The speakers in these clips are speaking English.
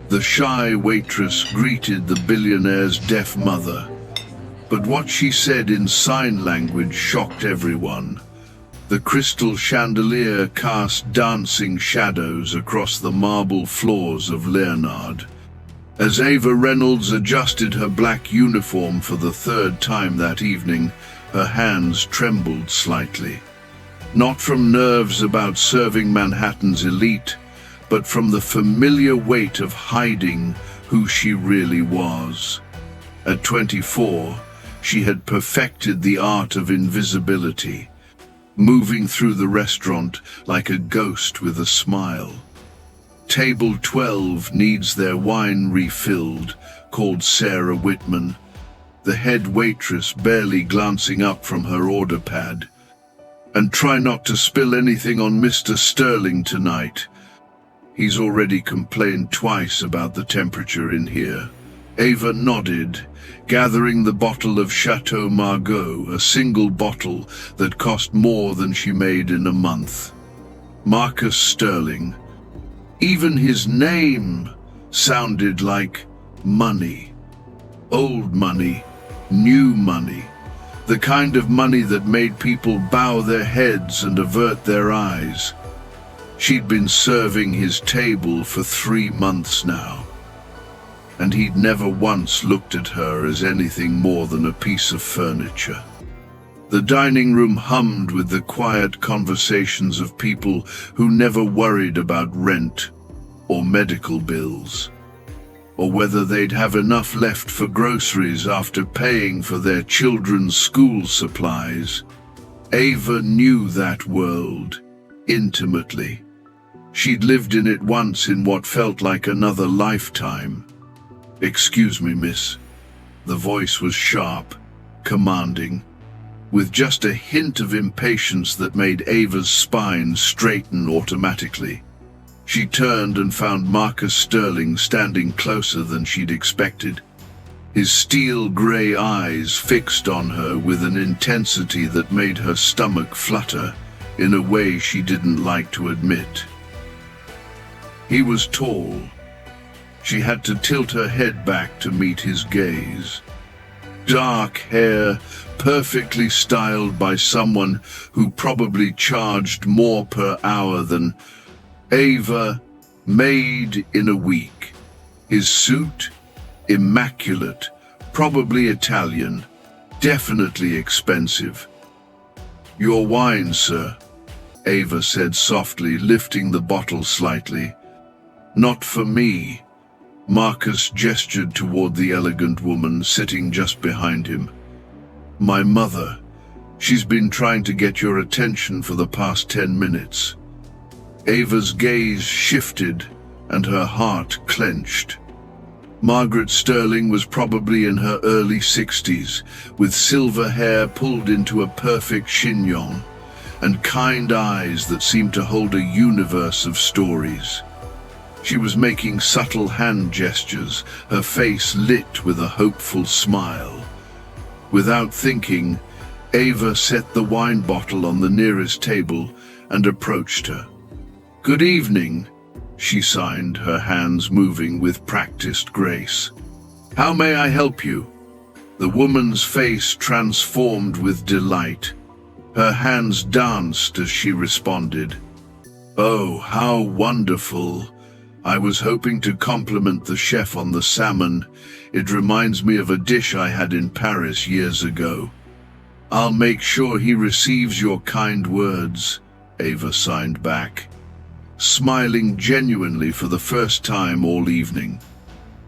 The shy waitress greeted the billionaire's deaf mother, but what she said in sign language shocked everyone. The crystal chandelier cast dancing shadows across the marble floors of Leonard. As Ava Reynolds adjusted her black uniform for the third time that evening, her hands trembled slightly. Not from nerves about serving Manhattan's elite, but from the familiar weight of hiding who she really was. At 24, she had perfected the art of invisibility, moving through the restaurant like a ghost with a smile. Table 12 needs their wine refilled, called Sarah Whitman, the head waitress barely glancing up from her order pad. And try not to spill anything on Mr. Sterling tonight. He's already complained twice about the temperature in here. Ava nodded, gathering the bottle of Chateau Margaux, a single bottle that cost more than she made in a month. Marcus Sterling. Even his name sounded like money. Old money, new money. The kind of money that made people bow their heads and avert their eyes. She'd been serving his table for 3 months now, and he'd never once looked at her as anything more than a piece of furniture. The dining room hummed with the quiet conversations of people who never worried about rent or medical bills, or whether they'd have enough left for groceries after paying for their children's school supplies. Ava knew that world intimately. She'd lived in it once in what felt like another lifetime. "Excuse me, miss." The voice was sharp, commanding, with just a hint of impatience that made Ava's spine straighten automatically. She turned and found Marcus Sterling standing closer than she'd expected, his steel-gray eyes fixed on her with an intensity that made her stomach flutter in a way she didn't like to admit. He was tall. She had to tilt her head back to meet his gaze. Dark hair, perfectly styled by someone who probably charged more per hour than Ava made in a week. His suit, immaculate, probably Italian, definitely expensive. "Your wine, sir," Ava said softly, lifting the bottle slightly. "Not for me." Marcus gestured toward the elegant woman sitting just behind him. "My mother. She's been trying to get your attention for the past 10 minutes. Ava's gaze shifted and her heart clenched. Margaret Sterling was probably in her early 60s, with silver hair pulled into a perfect chignon, and kind eyes that seemed to hold a universe of stories. She was making subtle hand gestures, her face lit with a hopeful smile. Without thinking, Ava set the wine bottle on the nearest table and approached her. "Good evening," she signed, her hands moving with practiced grace. "How may I help you?" The woman's face transformed with delight. Her hands danced as she responded. "Oh, how wonderful. I was hoping to compliment the chef on the salmon. It reminds me of a dish I had in Paris years ago." "I'll make sure he receives your kind words," Ava signed back, smiling genuinely for the first time all evening.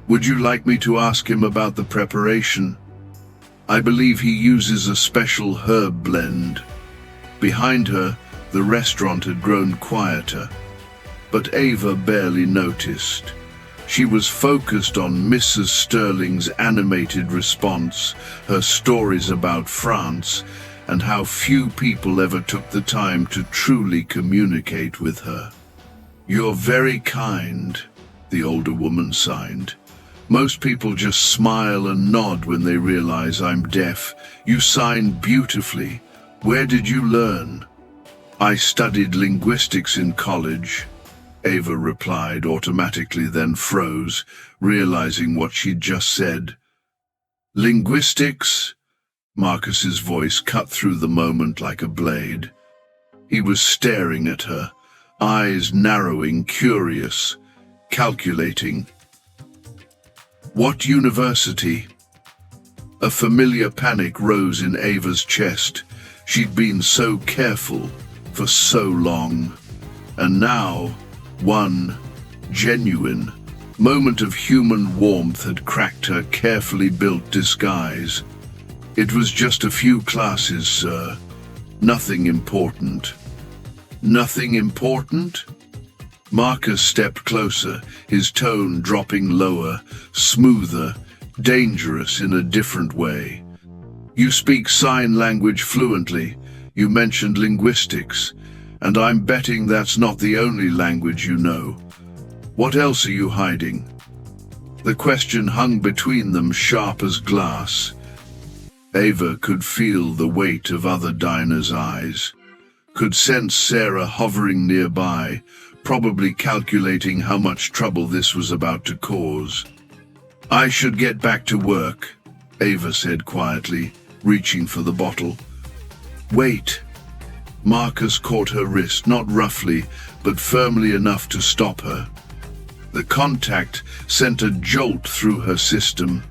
"Would you like me to ask him about the preparation? I believe he uses a special herb blend." Behind her, the restaurant had grown quieter, but Ava barely noticed. She was focused on Mrs. Sterling's animated response, her stories about France, and how few people ever took the time to truly communicate with her. "You're very kind," the older woman signed. "Most people just smile and nod when they realize I'm deaf. You sign beautifully. Where did you learn?" "I studied linguistics in college." Ava replied automatically, then froze, realizing what she'd just said. Linguistics? Marcus's voice cut through the moment like a blade. He was staring at her, eyes narrowing, curious, calculating. What university? A familiar panic rose in Ava's chest. She'd been so careful for so long. And now, one genuine moment of human warmth had cracked her carefully built disguise. It was just a few classes, sir. Nothing important. Nothing important? Marcus stepped closer, his tone dropping lower, smoother, dangerous in a different way. You speak sign language fluently. You mentioned linguistics, and I'm betting that's not the only language you know. What else are you hiding? The question hung between them, sharp as glass. Ava could feel the weight of other diners' eyes, could sense Sarah hovering nearby, probably calculating how much trouble this was about to cause. I should get back to work, Ava said quietly, reaching for the bottle. Wait. Marcus caught her wrist, not roughly, but firmly enough to stop her. The contact sent a jolt through her system,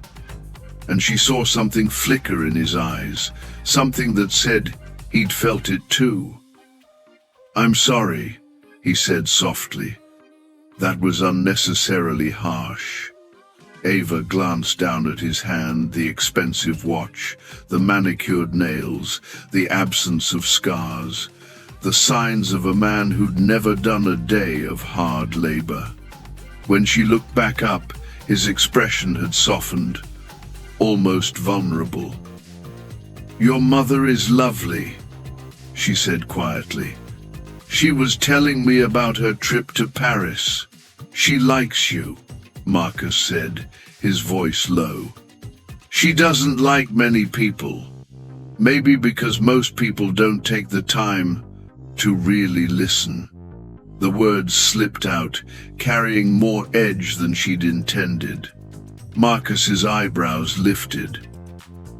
and she saw something flicker in his eyes, something that said he'd felt it too. I'm sorry, he said softly. That was unnecessarily harsh. Ava glanced down at his hand, the expensive watch, the manicured nails, the absence of scars, the signs of a man who'd never done a day of hard labor. When she looked back up, his expression had softened, almost vulnerable. Your mother is lovely, she said quietly. She was telling me about her trip to Paris. She likes you, Marcus said, his voice low. She doesn't like many people. Maybe because most people don't take the time to really listen. The words slipped out, carrying more edge than she'd intended. Marcus's eyebrows lifted.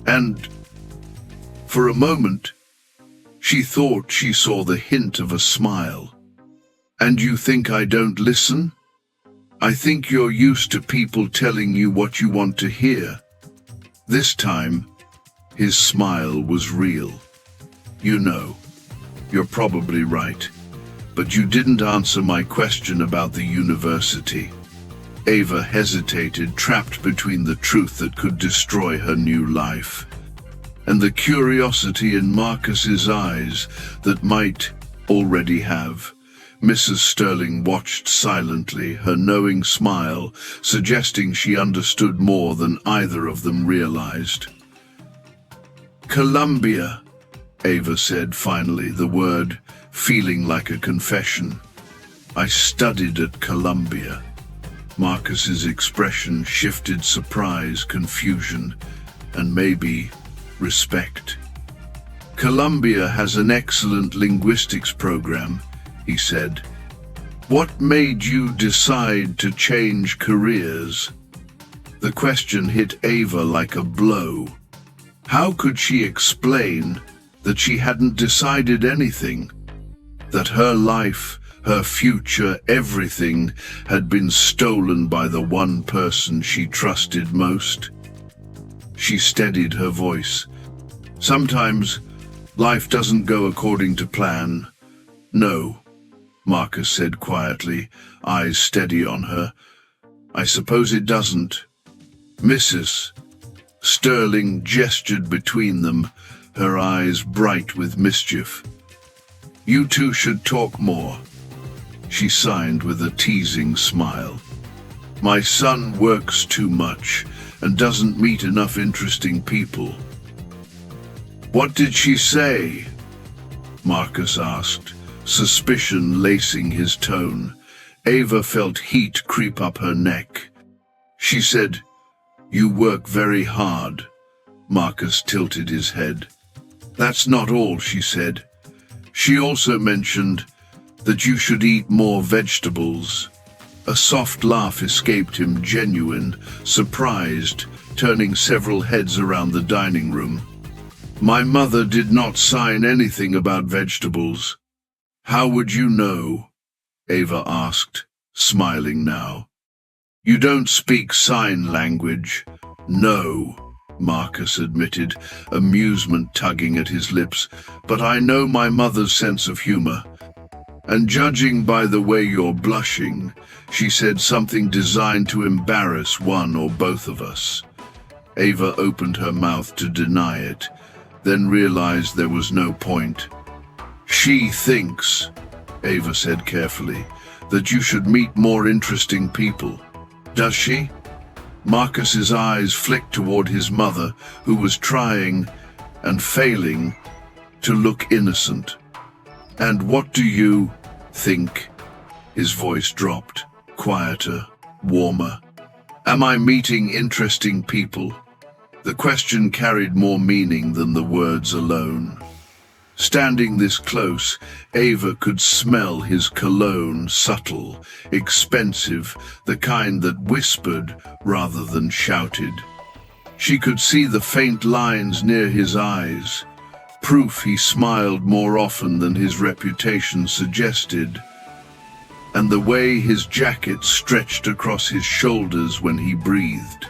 And, for a moment, she thought she saw the hint of a smile. And you think I don't listen? I think you're used to people telling you what you want to hear. This time, his smile was real. You know, you're probably right. But you didn't answer my question about the university. Ava hesitated, trapped between the truth that could destroy her new life and the curiosity in Marcus's eyes that might already have. Mrs. Sterling watched silently, her knowing smile suggesting she understood more than either of them realized. Columbia, Ava said finally, the word feeling like a confession. I studied at Columbia. Marcus's expression shifted, surprise, confusion, and maybe respect. Columbia has an excellent linguistics program, he said. What made you decide to change careers? The question hit Ava like a blow. How could she explain that she hadn't decided anything? That her life, her future, everything had been stolen by the one person she trusted most? She steadied her voice. Sometimes life doesn't go according to plan. No, Marcus said quietly, eyes steady on her. I suppose it doesn't. Mrs. Sterling gestured between them, her eyes bright with mischief. You two should talk more, she signed with a teasing smile. My son works too much and doesn't meet enough interesting people. What did she say? Marcus asked, suspicion lacing his tone. Ava felt heat creep up her neck. She said, You work very hard. Marcus tilted his head. That's not all, she said. She also mentioned that you should eat more vegetables. A soft laugh escaped him, genuine, surprised, turning several heads around the dining room. My mother did not sign anything about vegetables. How would you know? Ava asked, smiling now. You don't speak sign language. No, Marcus admitted, amusement tugging at his lips, but I know my mother's sense of humor. And judging by the way you're blushing, she said something designed to embarrass one or both of us. Ava opened her mouth to deny it, then realized there was no point. She thinks, Ava said carefully, that you should meet more interesting people. Does she? Marcus's eyes flicked toward his mother, who was trying, and failing, to look innocent. And what do you think? His voice dropped, quieter, warmer. Am I meeting interesting people? The question carried more meaning than the words alone. Standing this close, Ava could smell his cologne, subtle, expensive, the kind that whispered rather than shouted. She could see the faint lines near his eyes, proof he smiled more often than his reputation suggested, and the way his jacket stretched across his shoulders when he breathed.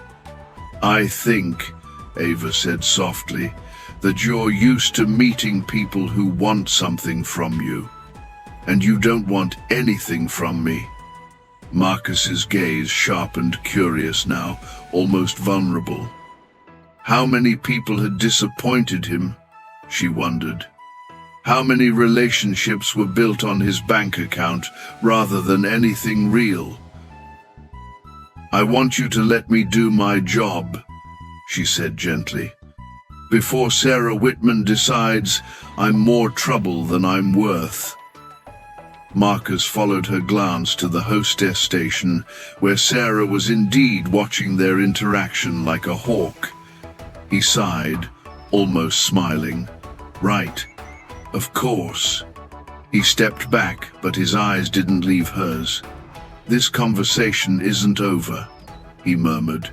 I think, Ava said softly, that you're used to meeting people who want something from you, and you don't want anything from me. Marcus's gaze sharpened, curious now, almost vulnerable. How many people had disappointed him, she wondered. How many relationships were built on his bank account rather than anything real? I want you to let me do my job, she said gently. Before Sarah Whitman decides I'm more trouble than I'm worth. Marcus followed her glance to the hostess station, where Sarah was indeed watching their interaction like a hawk. He sighed, almost smiling. Right, of course. He stepped back, but his eyes didn't leave hers. This conversation isn't over, he murmured.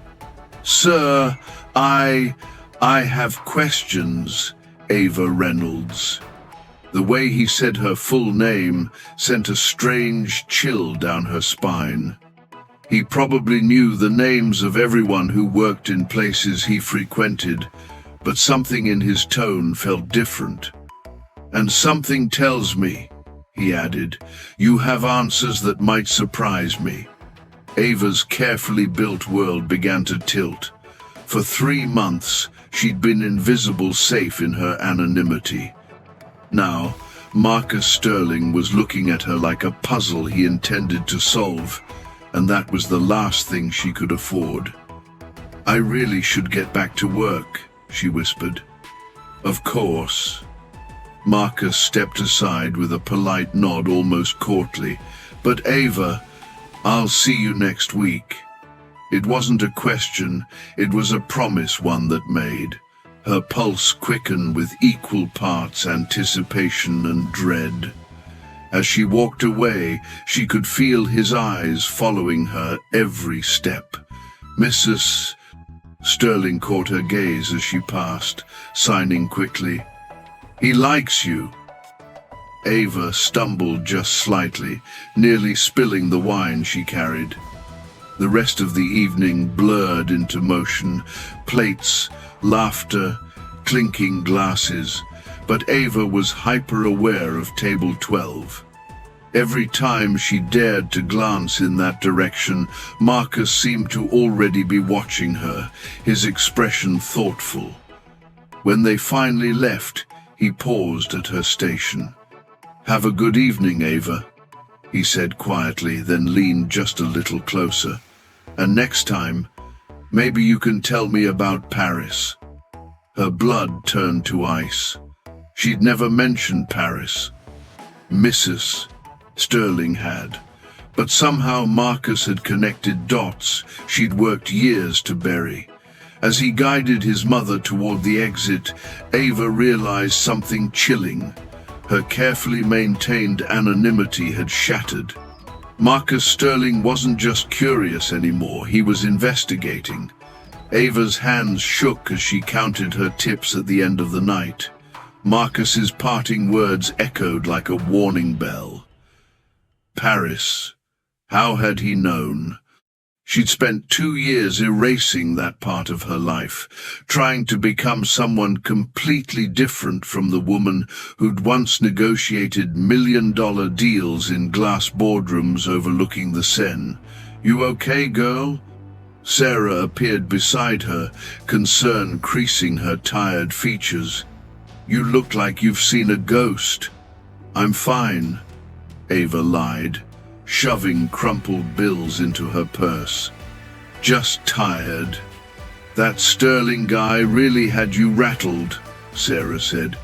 Sir, I have questions, Ava Reynolds. The way he said her full name sent a strange chill down her spine. He probably knew the names of everyone who worked in places he frequented, but something in his tone felt different. And something tells me, he added, you have answers that might surprise me. Ava's carefully built world began to tilt. For 3 months, she'd been invisible, safe in her anonymity. Now, Marcus Sterling was looking at her like a puzzle he intended to solve, and that was the last thing she could afford. I really should get back to work, she whispered. Of course. Marcus stepped aside with a polite nod, almost courtly. But Ava, I'll see you next week. It wasn't a question, it was a promise one that made. Her pulse quickened with equal parts anticipation and dread. As she walked away, she could feel his eyes following her every step. Mrs. Sterling caught her gaze as she passed, signing quickly. He likes you. Ava stumbled just slightly, nearly spilling the wine she carried. The rest of the evening blurred into motion, plates, laughter, clinking glasses, but Ava was hyper-aware of table 12. Every time she dared to glance in that direction, Marcus seemed to already be watching her, his expression thoughtful. When they finally left, he paused at her station. Have a good evening, Ava, he said quietly, then leaned just a little closer. And next time, maybe you can tell me about Paris. Her blood turned to ice. She'd never mentioned Paris. Mrs. Sterling had. But somehow Marcus had connected dots she'd worked years to bury. As he guided his mother toward the exit, Ava realized something chilling. Her carefully maintained anonymity had shattered. Marcus Sterling wasn't just curious anymore, he was investigating. Ava's hands shook as she counted her tips at the end of the night. Marcus's parting words echoed like a warning bell. Paris. How had he known? She'd spent 2 years erasing that part of her life, trying to become someone completely different from the woman who'd once negotiated million-dollar deals in glass boardrooms overlooking the Seine. "You okay, girl?" Sarah appeared beside her, concern creasing her tired features. "You look like you've seen a ghost." "I'm fine," Ava lied, shoving crumpled bills into her purse. "Just tired." "That Sterling guy really had you rattled," Sarah said.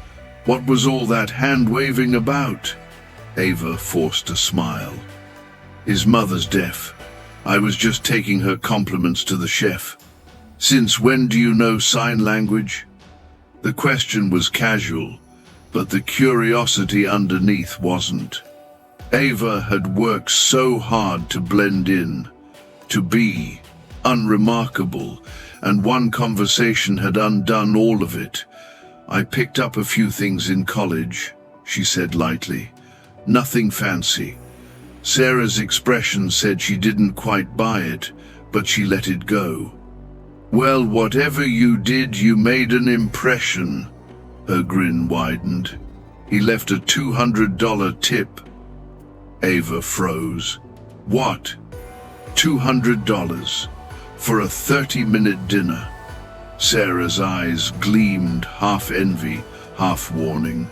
"What was all that hand-waving about?" Ava forced a smile. "His mother's deaf. I was just taking her compliments to the chef." "Since when do you know sign language?" The question was casual, but the curiosity underneath wasn't. Ava had worked so hard to blend in, to be unremarkable, and one conversation had undone all of it. "I picked up a few things in college," she said lightly. "Nothing fancy." Sarah's expression said she didn't quite buy it, but she let it go. "Well, whatever you did, you made an impression." Her grin widened. "He left a $200 tip." Ava froze. "What? $200 for a 30-minute dinner?" Sarah's eyes gleamed, half envy, half warning.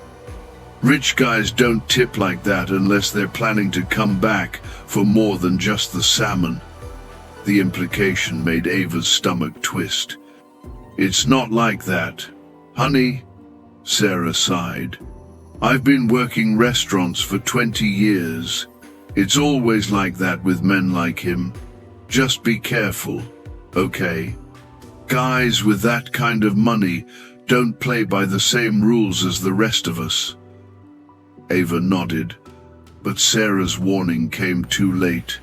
"Rich guys don't tip like that unless they're planning to come back for more than just the salmon." The implication made Ava's stomach twist. "It's not like that, honey," Sarah sighed. "I've been working restaurants for 20 years. It's always like that with men like him. Just be careful, okay? Guys with that kind of money don't play by the same rules as the rest of us." Ava nodded, but Sarah's warning came too late.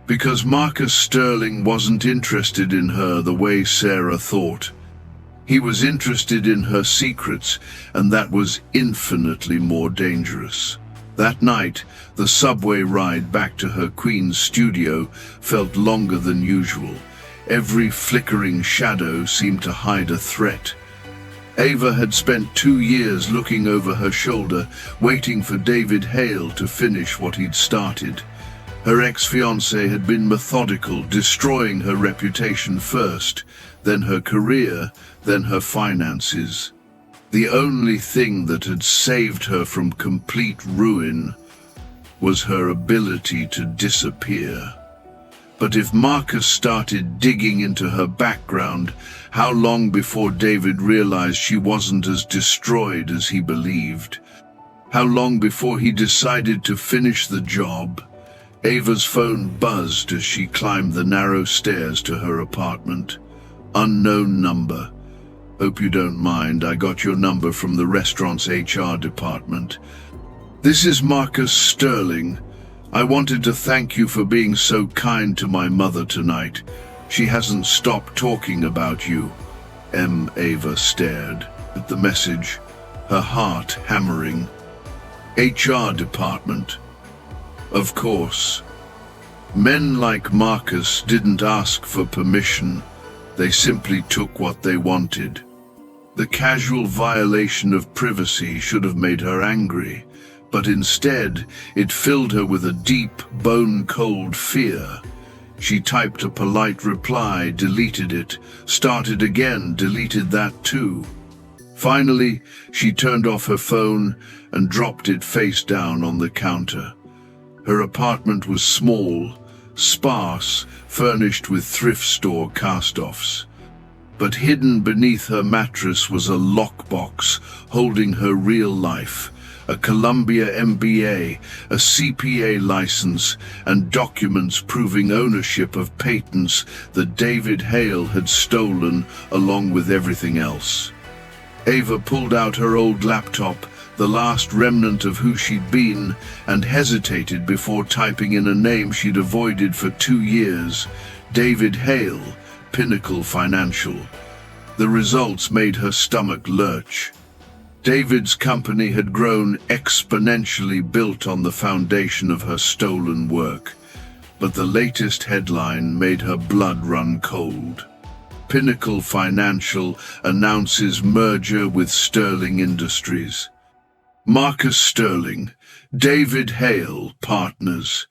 Because Marcus Sterling wasn't interested in her the way Sarah thought. He was interested in her secrets, and that was infinitely more dangerous. That night, the subway ride back to her Queen's studio felt longer than usual. Every flickering shadow seemed to hide a threat. Ava had spent 2 years looking over her shoulder, waiting for David Hale to finish what he'd started. Her ex-fiancé had been methodical, destroying her reputation first, then her career, then her finances. The only thing that had saved her from complete ruin was her ability to disappear. But if Marcus started digging into her background, how long before David realized she wasn't as destroyed as he believed? How long before he decided to finish the job? Ava's phone buzzed as she climbed the narrow stairs to her apartment. "Unknown number. Hope you don't mind, I got your number from the restaurant's HR department. This is Marcus Sterling. I wanted to thank you for being so kind to my mother tonight. She hasn't stopped talking about you." Ava stared at the message, her heart hammering. HR department. Of course. Men like Marcus didn't ask for permission. They simply took what they wanted. The casual violation of privacy should have made her angry, but instead it filled her with a deep, bone-cold fear. She typed a polite reply, deleted it, started again, deleted that too. Finally, she turned off her phone and dropped it face down on the counter. Her apartment was small, sparse, furnished with thrift store cast-offs. But hidden beneath her mattress was a lockbox holding her real life, a Columbia MBA, a CPA license, and documents proving ownership of patents that David Hale had stolen along with everything else. Ava pulled out her old laptop, the last remnant of who she'd been, and hesitated before typing in a name she'd avoided for 2 years. David Hale, Pinnacle Financial. The results made her stomach lurch. David's company had grown exponentially, built on the foundation of her stolen work. But the latest headline made her blood run cold. Pinnacle Financial announces merger with Sterling Industries. Marcus Sterling, David Hale, partners.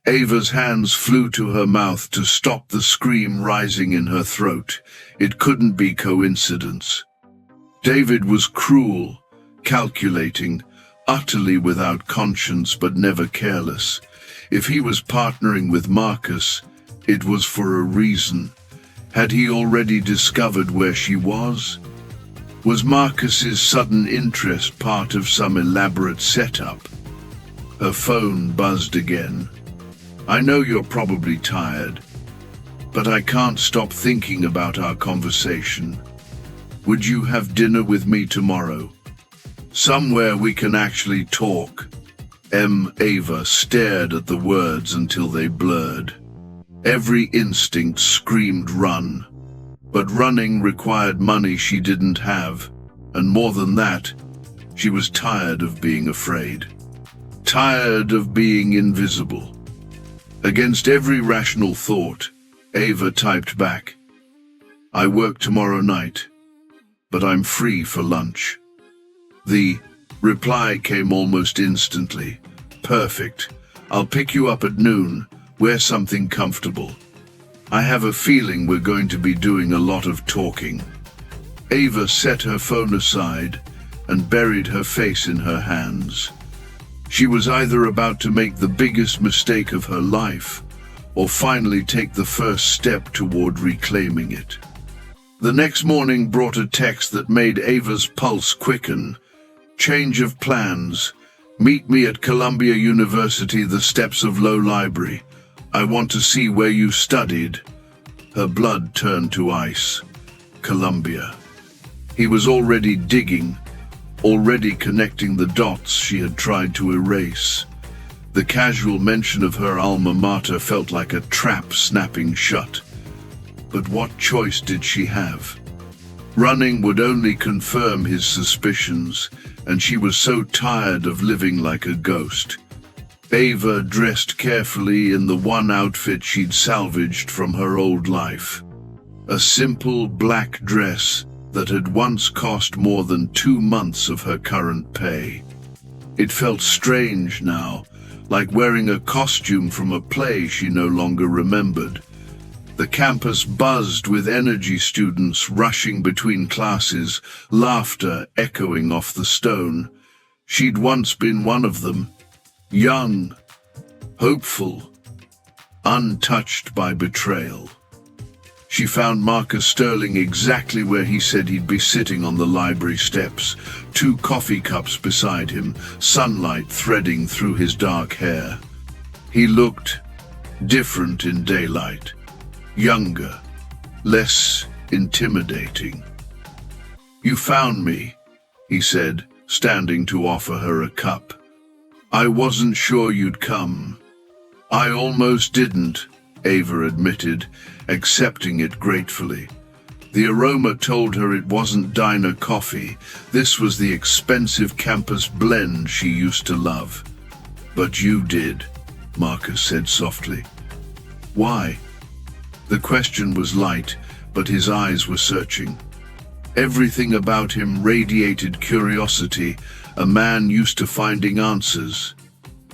Ava's hands flew to her mouth to stop the scream rising in her throat. It couldn't be coincidence. David was cruel, calculating, utterly without conscience but never careless. If he was partnering with Marcus, it was for a reason. Had he already discovered where she was? Was Marcus's sudden interest part of some elaborate setup? Her phone buzzed again. I know you're probably tired, but I can't stop thinking about our conversation. Would you have dinner with me tomorrow? Somewhere we can actually talk. Ava stared at the words until they blurred. Every instinct screamed run. But running required money she didn't have, and more than that, she was tired of being afraid. Tired of being invisible. Against every rational thought, Ava typed back, I work tomorrow night, but I'm free for lunch. The reply came almost instantly. Perfect. I'll pick you up at noon. Wear something comfortable. I have a feeling we're going to be doing a lot of talking. Ava set her phone aside and buried her face in her hands. She was either about to make the biggest mistake of her life, or finally take the first step toward reclaiming it. The next morning brought a text that made Ava's pulse quicken. Change of plans. Meet me at Columbia University, the steps of Low Library. I want to see where you studied. Her blood turned to ice. Columbia. He was already digging, already connecting the dots she had tried to erase. The casual mention of her alma mater felt like a trap snapping shut. But what choice did she have? Running would only confirm his suspicions, and she was so tired of living like a ghost. Ava dressed carefully in the one outfit she'd salvaged from her old life. A simple black dress that had once cost more than 2 months of her current pay. It felt strange now, like wearing a costume from a play she no longer remembered. The campus buzzed with energy, students rushing between classes, laughter echoing off the stone. She'd once been one of them. Young, hopeful, untouched by betrayal. She found Marcus Sterling exactly where he said he'd be, sitting on the library steps, 2 coffee cups beside him, sunlight threading through his dark hair. He looked different in daylight, younger, less intimidating. You found me, he said, standing to offer her a cup. I wasn't sure you'd come. I almost didn't, Ava admitted, accepting it gratefully. The aroma told her it wasn't diner coffee. This was the expensive campus blend she used to love. But you did, Marcus said softly. Why? The question was light, but his eyes were searching. Everything about him radiated curiosity, a man used to finding answers.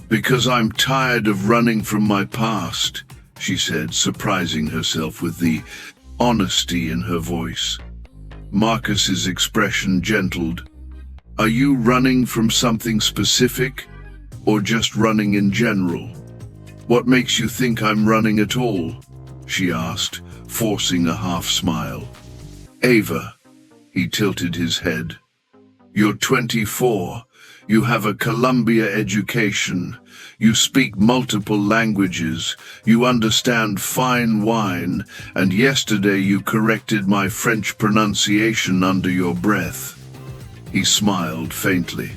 Because I'm tired of running from my past, she said, surprising herself with the honesty in her voice. Marcus's expression gentled. Are you running from something specific, or just running in general? What makes you think I'm running at all? She asked, forcing a half smile. Ava, he tilted his head. You're 24. You have a Columbia education. You speak multiple languages. You understand fine wine. And yesterday you corrected my French pronunciation under your breath. He smiled faintly.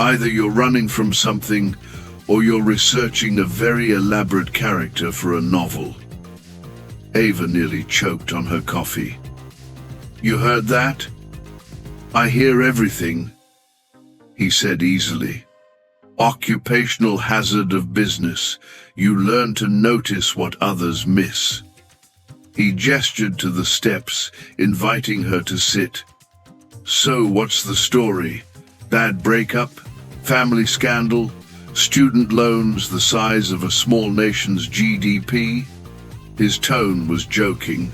Either you're running from something, or you're researching a very elaborate character for a novel. Ava nearly choked on her coffee. You heard that? I hear everything, he said easily. Occupational hazard of business. You learn to notice what others miss. He gestured to the steps, inviting her to sit. So what's the story? Bad breakup? Family scandal? Student loans the size of a small nation's GDP? His tone was joking,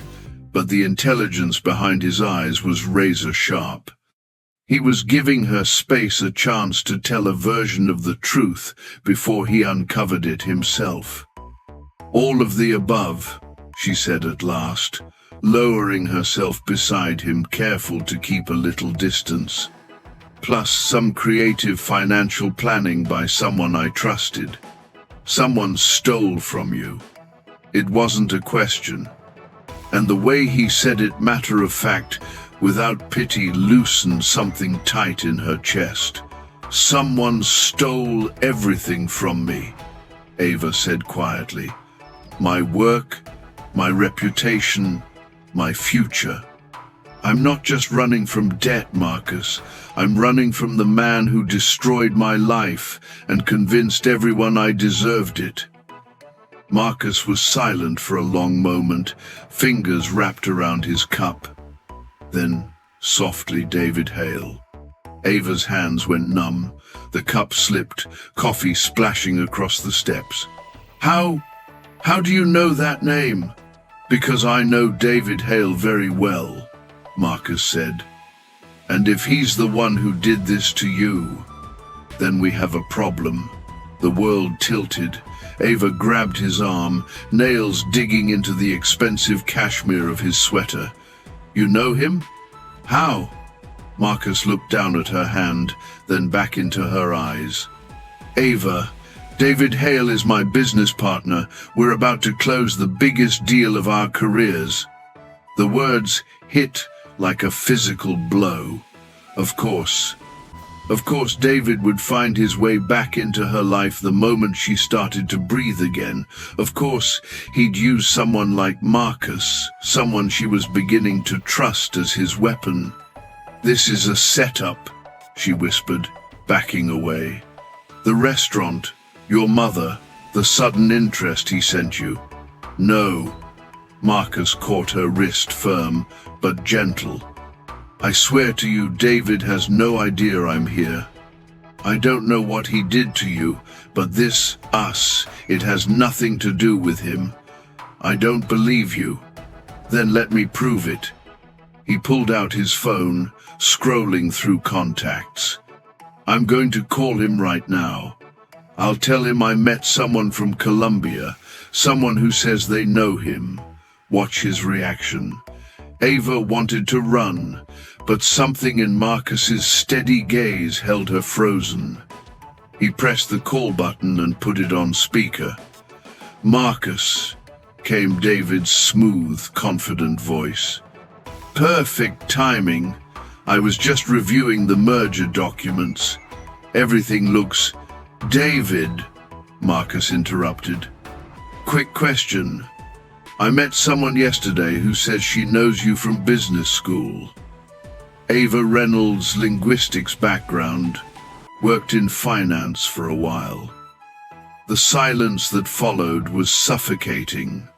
but the intelligence behind his eyes was razor sharp. He was giving her space, a chance to tell a version of the truth before he uncovered it himself. All of the above, she said at last, lowering herself beside him, careful to keep a little distance. Plus some creative financial planning by someone I trusted. Someone stole from you. It wasn't a question. And the way he said it, matter of fact, without pity, loosened something tight in her chest. Someone stole everything from me, Ava said quietly. My work, my reputation, my future. I'm not just running from debt, Marcus. I'm running from the man who destroyed my life and convinced everyone I deserved it. Marcus was silent for a long moment, fingers wrapped around his cup. Then, softly, David Hale. Ava's hands went numb. The cup slipped, coffee splashing across the steps. How do you know that name? Because I know David Hale very well, Marcus said. And if he's the one who did this to you, then we have a problem. The world tilted. Ava grabbed his arm, nails digging into the expensive cashmere of his sweater. You know him? How? Marcus looked down at her hand, then back into her eyes. Ava, David Hale is my business partner. We're about to close the biggest deal of our careers. The words hit like a physical blow. Of course, David would find his way back into her life the moment she started to breathe again. Of course, he'd use someone like Marcus, someone she was beginning to trust, as his weapon. This is a setup, she whispered, backing away. The restaurant, your mother, the sudden interest he sent you. No. Marcus caught her wrist, firm but gentle. I swear to you, David has no idea I'm here. I don't know what he did to you, but this, us, it has nothing to do with him. I don't believe you. Then let me prove it. He pulled out his phone, scrolling through contacts. I'm going to call him right now. I'll tell him I met someone from Colombia, someone who says they know him. Watch his reaction. Ava wanted to run, but something in Marcus's steady gaze held her frozen. He pressed the call button and put it on speaker. Marcus, came David's smooth, confident voice. Perfect timing. I was just reviewing the merger documents. Everything looks... David, Marcus interrupted. Quick question. I met someone yesterday who says she knows you from business school. Ava Reynolds' linguistics background, worked in finance for a while. The silence that followed was suffocating.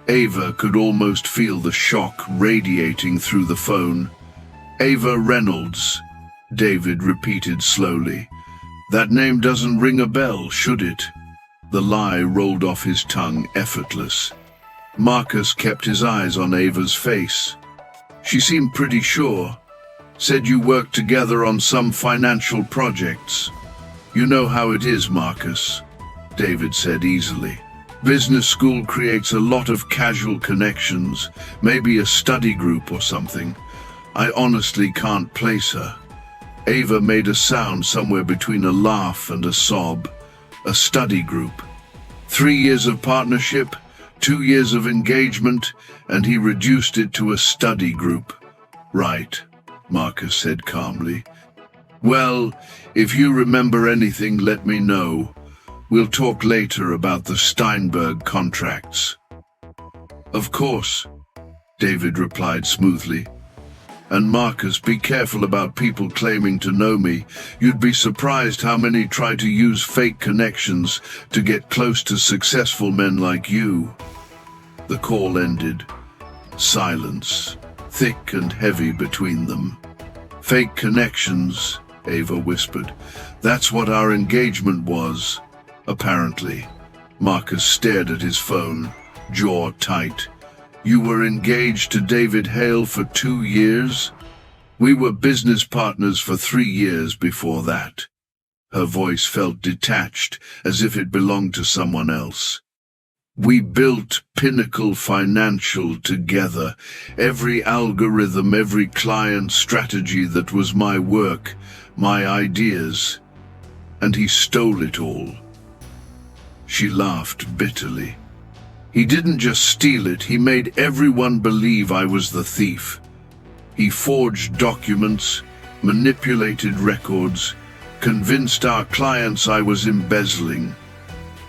Ava could almost feel the shock radiating through the phone. Ava Reynolds, David repeated slowly. That name doesn't ring a bell, should it? The lie rolled off his tongue, effortless. Marcus kept his eyes on Ava's face. She seemed pretty sure. Said you worked together on some financial projects. You know how it is, Marcus, David said easily. Business school creates a lot of casual connections, maybe a study group or something. I honestly can't place her. Ava made a sound somewhere between a laugh and a sob. A study group. 3 years of partnership, 2 years of engagement, and he reduced it to a study group. Right, Marcus said calmly. Well, if you remember anything, let me know. We'll talk later about the Steinberg contracts. Of course, David replied smoothly. And Marcus, be careful about people claiming to know me. You'd be surprised how many try to use fake connections to get close to successful men like you. The call ended. Silence, thick and heavy between them. Fake connections, Ava whispered. That's what our engagement was, apparently. Marcus stared at his phone, jaw tight. You were engaged to David Hale for 2 years? We were business partners for 3 years before that. Her voice felt detached, as if it belonged to someone else. We built Pinnacle Financial together. Every algorithm, every client strategy that was my work, my ideas. And he stole it all. She laughed bitterly. He didn't just steal it, he made everyone believe I was the thief. He forged documents, manipulated records, convinced our clients I was embezzling.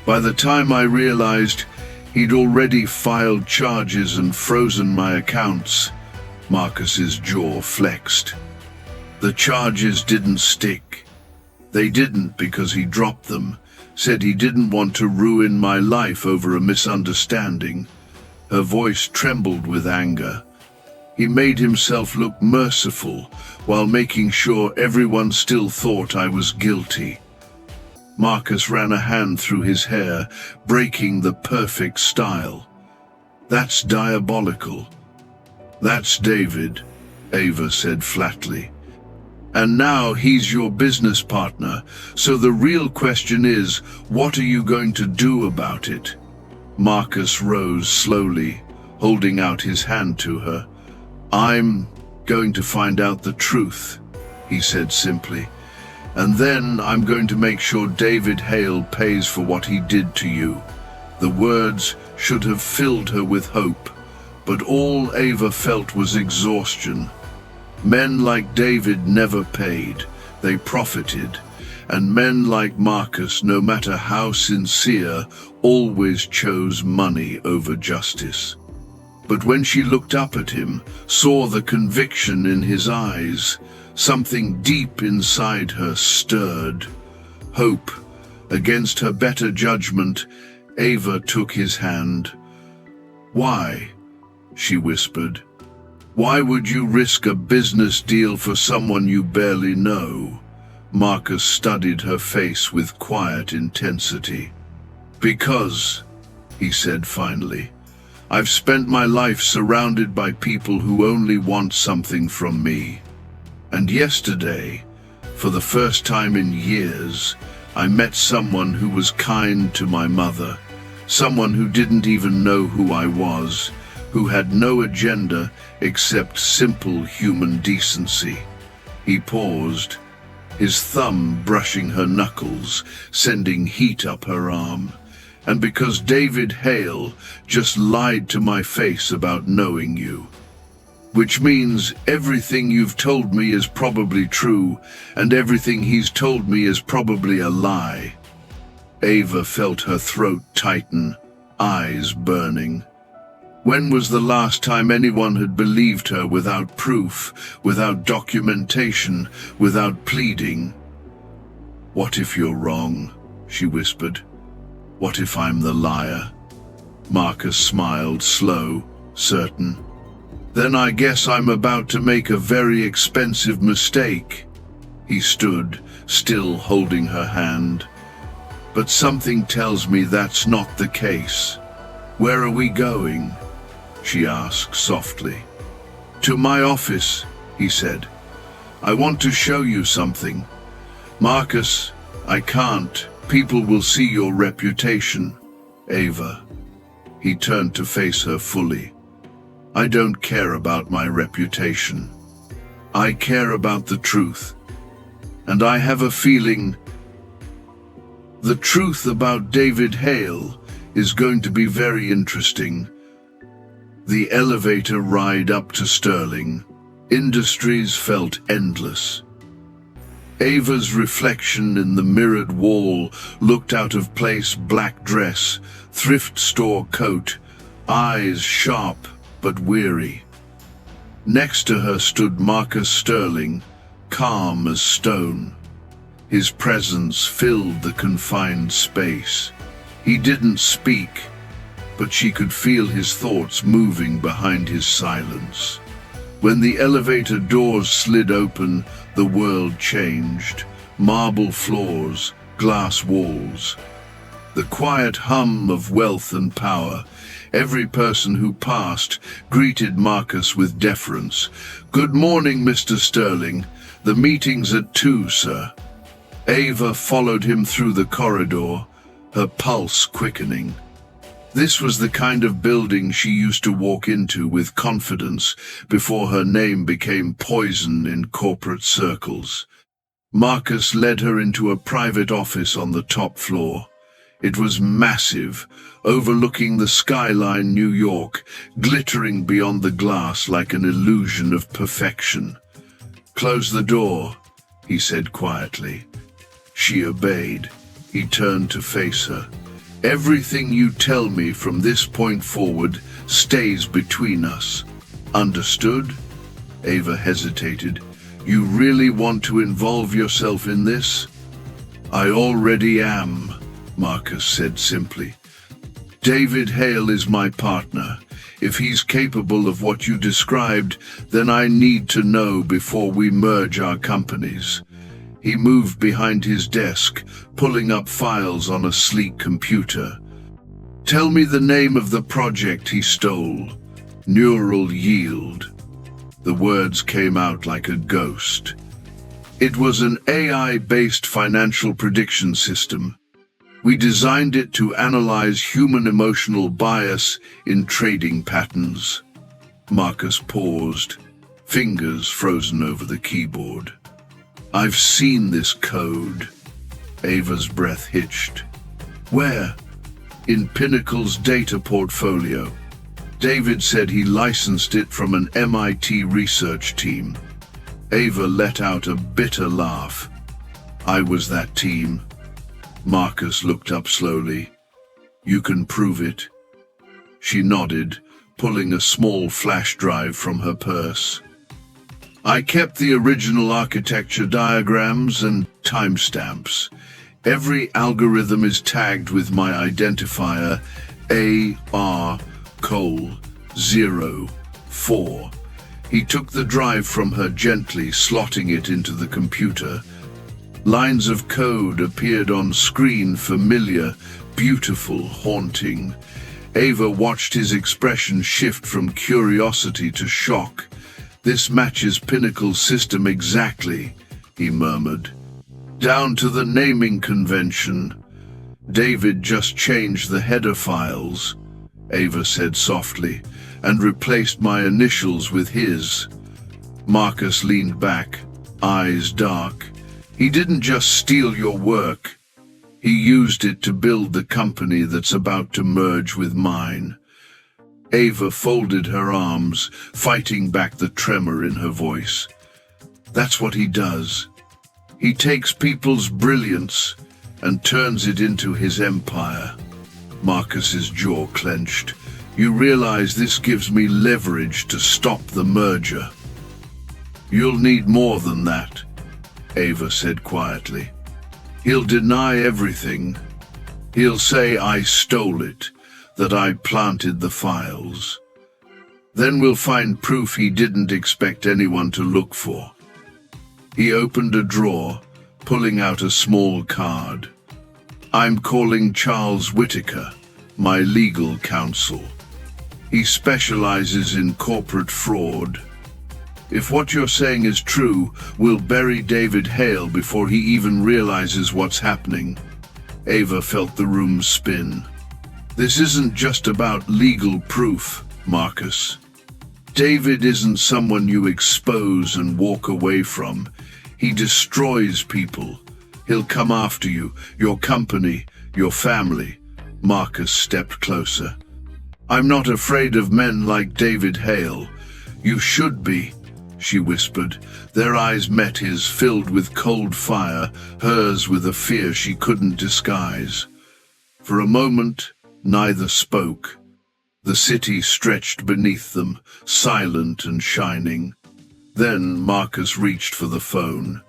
By the time I realized, he'd already filed charges and frozen my accounts. Marcus's jaw flexed. The charges didn't stick. They didn't because he dropped them. Said he didn't want to ruin my life over a misunderstanding. Her voice trembled with anger. He made himself look merciful while making sure everyone still thought I was guilty. Marcus ran a hand through his hair, breaking the perfect style. That's diabolical. That's David, Ava said flatly. And now he's your business partner, so the real question is, what are you going to do about it? Marcus rose slowly, holding out his hand to her. I'm going to find out the truth, he said simply. And then I'm going to make sure David Hale pays for what he did to you. The words should have filled her with hope, but all Ava felt was exhaustion. Men like David never paid, they profited, and men like Marcus, no matter how sincere, always chose money over justice. But when she looked up at him, saw the conviction in his eyes, something deep inside her stirred. Hope, against her better judgment, Ava took his hand. Why? She whispered. Why would you risk a business deal for someone you barely know? Marcus studied her face with quiet intensity. Because, he said finally, I've spent my life surrounded by people who only want something from me. And yesterday, for the first time in years, I met someone who was kind to my mother, someone who didn't even know who I was, who had no agenda except simple human decency. He paused, his thumb brushing her knuckles, sending heat up her arm. And because David Hale just lied to my face about knowing you. Which means everything you've told me is probably true, and everything he's told me is probably a lie. Ava felt her throat tighten, eyes burning. When was the last time anyone had believed her without proof, without documentation, without pleading? What if you're wrong? She whispered. What if I'm the liar? Marcus smiled, slow, certain. Then I guess I'm about to make a very expensive mistake. He stood, still holding her hand. But something tells me that's not the case. Where are we going? She asked softly. To my office, he said. I want to show you something. Marcus, I can't. People will see your reputation. Ava. He turned to face her fully. I don't care about my reputation. I care about the truth. And I have a feeling the truth about David Hale is going to be very interesting. The elevator ride up to Sterling Industries felt endless. Ava's reflection in the mirrored wall looked out of place, black dress, thrift store coat, eyes sharp but weary. Next to her stood Marcus Sterling, calm as stone. His presence filled the confined space. He didn't speak, but she could feel his thoughts moving behind his silence. When the elevator doors slid open, the world changed. Marble floors, glass walls. The quiet hum of wealth and power. Every person who passed greeted Marcus with deference. "Good morning, Mr. Sterling. The meeting's at 2, sir." Ava followed him through the corridor, her pulse quickening. This was the kind of building she used to walk into with confidence before her name became poison in corporate circles. Marcus led her into a private office on the top floor. It was massive, overlooking the skyline New York, glittering beyond the glass like an illusion of perfection. "Close the door," he said quietly. She obeyed. He turned to face her. "Everything you tell me from this point forward stays between us. Understood?" Ava hesitated. "You really want to involve yourself in this?" "I already am," Marcus said simply. "David Hale is my partner. If he's capable of what you described, then I need to know before we merge our companies." He moved behind his desk, pulling up files on a sleek computer. "Tell me the name of the project he stole." "Neural Yield." The words came out like a ghost. "It was an AI-based financial prediction system. We designed it to analyze human emotional bias in trading patterns." Marcus paused, fingers frozen over the keyboard. "I've seen this code." Ava's breath hitched. "Where?" "In Pinnacle's data portfolio. David said he licensed it from an MIT research team." Ava let out a bitter laugh. "I was that team." Marcus looked up slowly. "You can prove it?" She nodded, pulling a small flash drive from her purse. "I kept the original architecture diagrams and timestamps. Every algorithm is tagged with my identifier AR:04. He took the drive from her gently, slotting it into the computer. Lines of code appeared on screen, familiar, beautiful, haunting. Ava watched his expression shift from curiosity to shock. "This matches Pinnacle's system exactly," he murmured. "Down to the naming convention. David just changed the header files," Ava said softly, "and replaced my initials with his." Marcus leaned back, eyes dark. "He didn't just steal your work. He used it to build the company that's about to merge with mine." Ava folded her arms, fighting back the tremor in her voice. "That's what he does. He takes people's brilliance and turns it into his empire." Marcus's jaw clenched. "You realize this gives me leverage to stop the merger?" "You'll need more than that," Ava said quietly. "He'll deny everything. He'll say I stole it, that I planted the files. Then we'll find proof he didn't expect anyone to look for." He opened a drawer, pulling out a small card. "I'm calling Charles Whitaker, my legal counsel. He specializes in corporate fraud. If what you're saying is true, we'll bury David Hale before he even realizes what's happening." Ava felt the room spin. "This isn't just about legal proof, Marcus. David isn't someone you expose and walk away from. He destroys people. He'll come after you, your company, your family." Marcus stepped closer. "I'm not afraid of men like David Hale. You should be," she whispered. Their eyes met his, filled with cold fire, hers with a fear she couldn't disguise. For a moment, neither spoke. The city stretched beneath them, silent and shining. Then Marcus reached for the phone.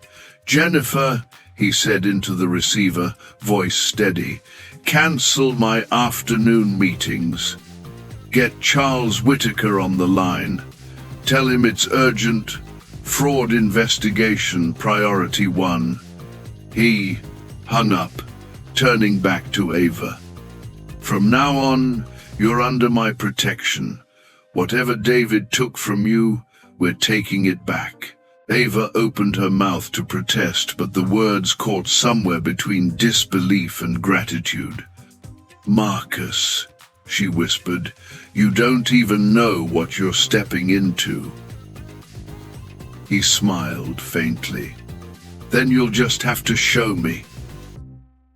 "Jennifer," he said into the receiver, voice steady, "cancel my afternoon meetings. Get Charles Whitaker on the line. Tell him it's urgent. Fraud investigation, priority 1. He hung up, turning back to Ava. "From now on, you're under my protection. Whatever David took from you, we're taking it back." Ava opened her mouth to protest, but the words caught somewhere between disbelief and gratitude. "Marcus," she whispered, "you don't even know what you're stepping into." He smiled faintly. "Then you'll just have to show me."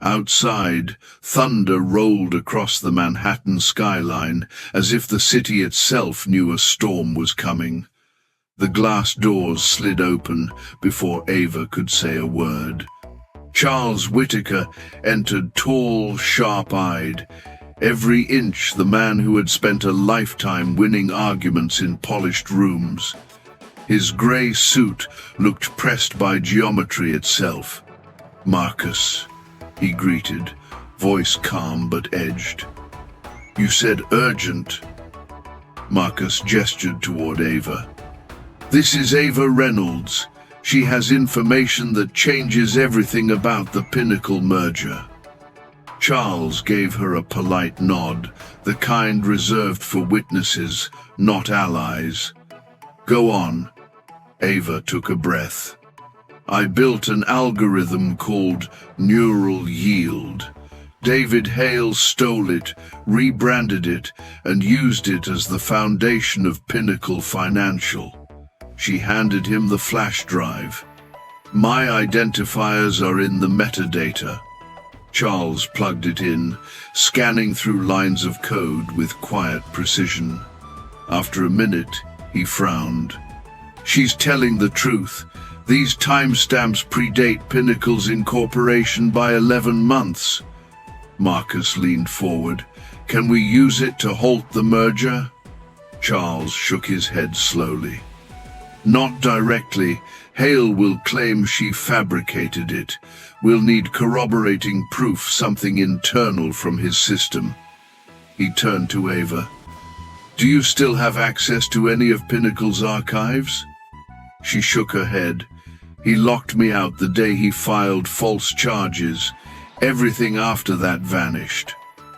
Outside, thunder rolled across the Manhattan skyline, as if the city itself knew a storm was coming. The glass doors slid open before Ava could say a word. Charles Whitaker entered, tall, sharp-eyed, every inch the man who had spent a lifetime winning arguments in polished rooms. His grey suit looked pressed by geometry itself. "Marcus," he greeted, voice calm but edged. "You said urgent." Marcus gestured toward Ava. "This is Ava Reynolds. She has information that changes everything about the Pinnacle merger." Charles gave her a polite nod, the kind reserved for witnesses, not allies. "Go on." Ava took a breath. "I built an algorithm called Neural Yield. David Hale stole it, rebranded it, and used it as the foundation of Pinnacle Financial." She handed him the flash drive. "My identifiers are in the metadata." Charles plugged it in, scanning through lines of code with quiet precision. After a minute, he frowned. "She's telling the truth. These timestamps predate Pinnacle's incorporation by 11 months. Marcus leaned forward. "Can we use it to halt the merger?" Charles shook his head slowly. "Not directly. Hale will claim she fabricated it. We'll need corroborating proof, something internal from his system." He turned to Ava. "Do you still have access to any of Pinnacle's archives?" She shook her head. "He locked me out the day he filed false charges. Everything after that vanished."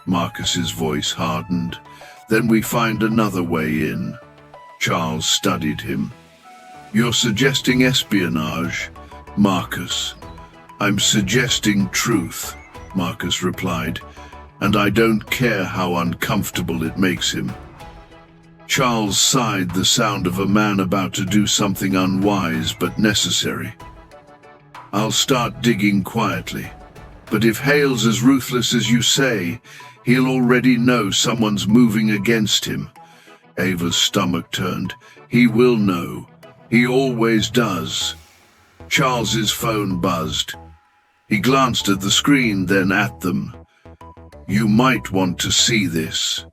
Marcus's voice hardened. "Then we find another way in." Charles studied him. "You're suggesting espionage, Marcus." "I'm suggesting truth," Marcus replied, "and I don't care how uncomfortable it makes him." Charles sighed, the sound of a man about to do something unwise but necessary. "I'll start digging quietly. But if Hale's as ruthless as you say, he'll already know someone's moving against him." Ava's stomach turned. "He will know. He always does." Charles's phone buzzed. He glanced at the screen, then at them. "You might want to see this."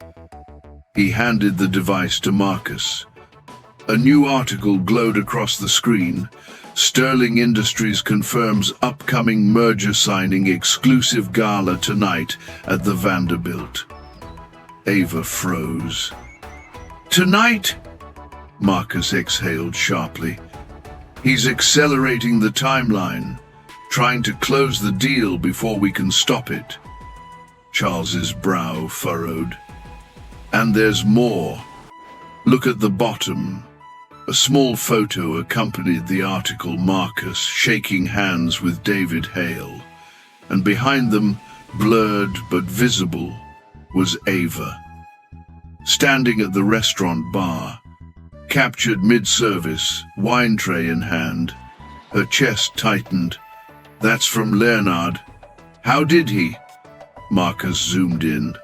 He handed the device to Marcus. A new article glowed across the screen. "Sterling Industries confirms upcoming merger signing, exclusive gala tonight at the Vanderbilt." Ava froze. "Tonight?" Marcus exhaled sharply. "He's accelerating the timeline, trying to close the deal before we can stop it." Charles's brow furrowed. "And there's more. Look at the bottom." A small photo accompanied the article, Marcus shaking hands with David Hale, and behind them, blurred but visible, was Ava. Standing at the restaurant bar, captured mid-service, wine tray in hand, her chest tightened. "That's from Leonard." "How did he?" Marcus zoomed in.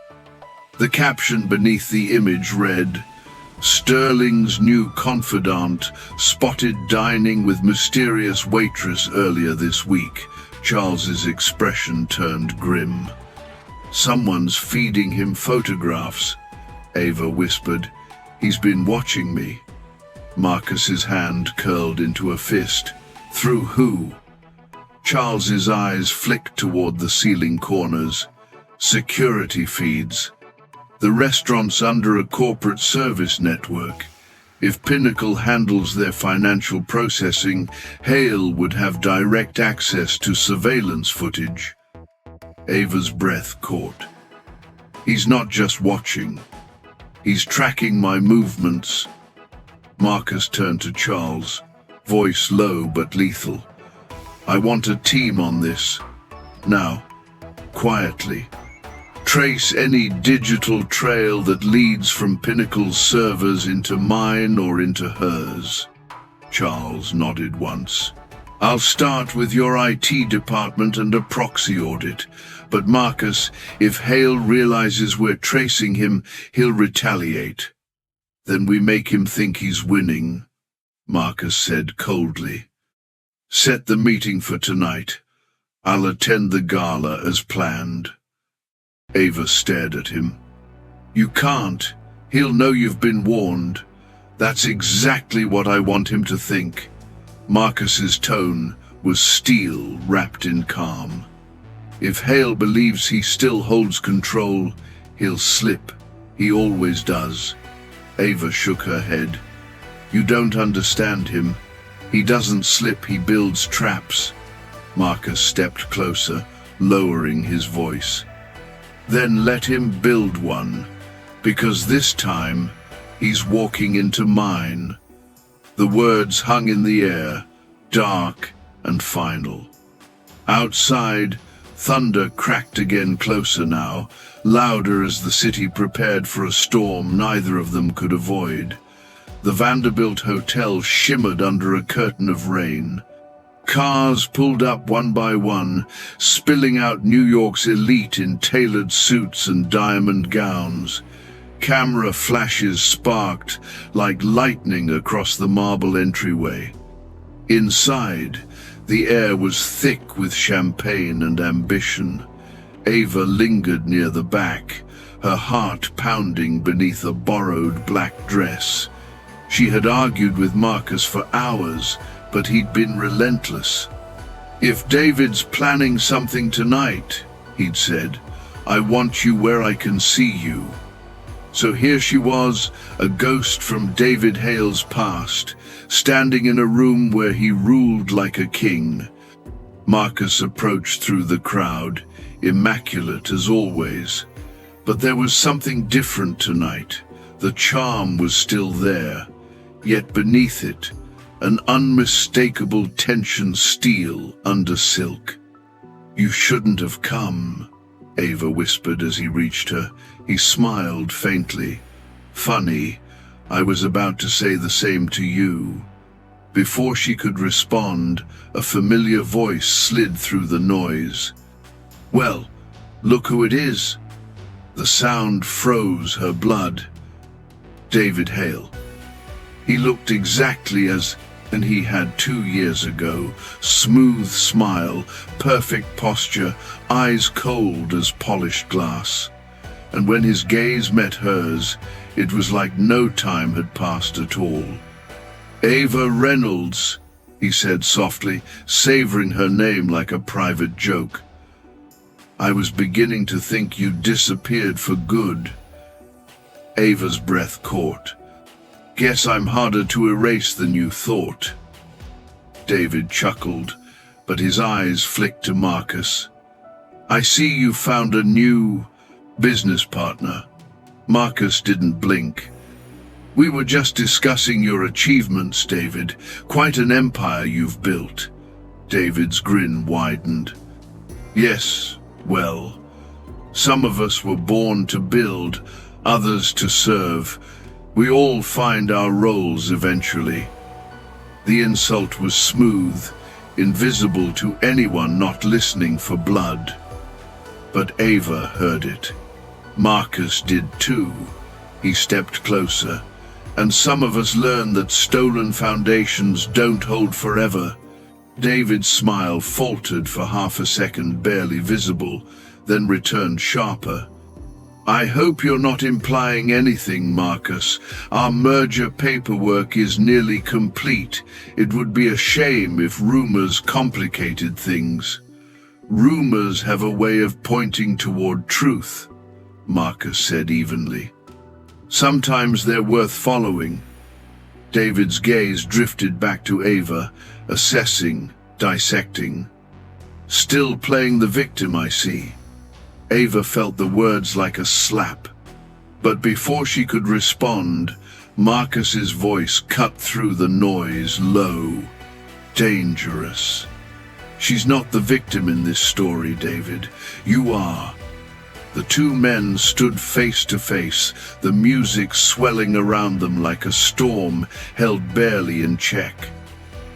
The caption beneath the image read, Sterling's new confidant, spotted dining with mysterious Waitress earlier this week. Charles's expression turned grim. "Someone's feeding him photographs," Ava whispered. "He's been watching me." Marcus's hand curled into a fist. "Through who?" Charles's eyes flicked toward the ceiling corners. "Security feeds. The restaurant's under a corporate service network. If Pinnacle handles their financial processing, Hale would have direct access to surveillance footage." Ava's breath caught. "He's not just watching. He's tracking my movements." Marcus turned to Charles, voice low but lethal. "I want a team on this. Now, quietly. Trace any digital trail that leads from Pinnacle's servers into mine or into hers." Charles nodded once. "I'll start with your IT department and a proxy audit. But Marcus, if Hale realizes we're tracing him, he'll retaliate. Then we make him think he's winning," Marcus said coldly. "Set the meeting for tonight. I'll attend the gala as planned." Ava stared at him. "You can't. He'll know you've been warned." "That's exactly what I want him to think." Marcus's tone was steel wrapped in calm. "If Hale believes he still holds control, he'll slip. He always does." Ava shook her head. "You don't understand him. He doesn't slip, he builds traps." Marcus stepped closer, lowering his voice. "Then let him build one, because this time he's walking into mine." The words hung in the air, dark and final. Outside, thunder cracked again, closer now, louder as the city prepared for a storm neither of them could avoid. The Vanderbilt Hotel shimmered under a curtain of rain. Cars pulled up one by one, spilling out New York's elite in tailored suits and diamond gowns. Camera flashes sparked like lightning across the marble entryway. Inside, the air was thick with champagne and ambition. Ava lingered near the back, her heart pounding beneath a borrowed black dress. She had argued with Marcus for hours, but he'd been relentless. "If David's planning something tonight," he'd said, "I want you where I can see you." So here she was, a ghost from David Hale's past, standing in a room where he ruled like a king. Marcus approached through the crowd, immaculate as always. But there was something different tonight. The charm was still there, yet beneath it, an unmistakable tension, steel under silk. "You shouldn't have come," Ava whispered as he reached her. He smiled faintly. "Funny, I was about to say the same to you." Before she could respond, a familiar voice slid through the noise. "Well, look who it is." The sound froze her blood. David Hale. He looked exactly as he had 2 years ago. Smooth smile, perfect posture, eyes cold as polished glass. And when his gaze met hers, it was like no time had passed at all. "Ava Reynolds," he said softly, savoring her name like a private joke. "I was beginning to think you disappeared for good." Ava's breath caught. "Guess I'm harder to erase than you thought." David chuckled, but his eyes flicked to Marcus. "I see you found a new business partner." Marcus didn't blink. "We were just discussing your achievements, David. Quite an empire you've built." David's grin widened. "Yes, well, some of us were born to build, others to serve. We all find our roles eventually." The insult was smooth, invisible to anyone not listening for blood. But Ava heard it. Marcus did too. He stepped closer, And some of us learn that stolen foundations don't hold forever. David's smile faltered for half a second, barely visible, then returned sharper. I hope you're not implying anything, Marcus. Our merger paperwork is nearly complete. It would be a shame if rumors complicated things. Rumors have a way of pointing toward truth, Marcus said evenly. Sometimes they're worth following. David's gaze drifted back to Ava, assessing, dissecting. Still playing the victim, I see. Ava felt the words like a slap. But before she could respond, Marcus's voice cut through the noise, low, dangerous. She's not the victim in this story, David. You are. The two men stood face to face, the music swelling around them like a storm held barely in check.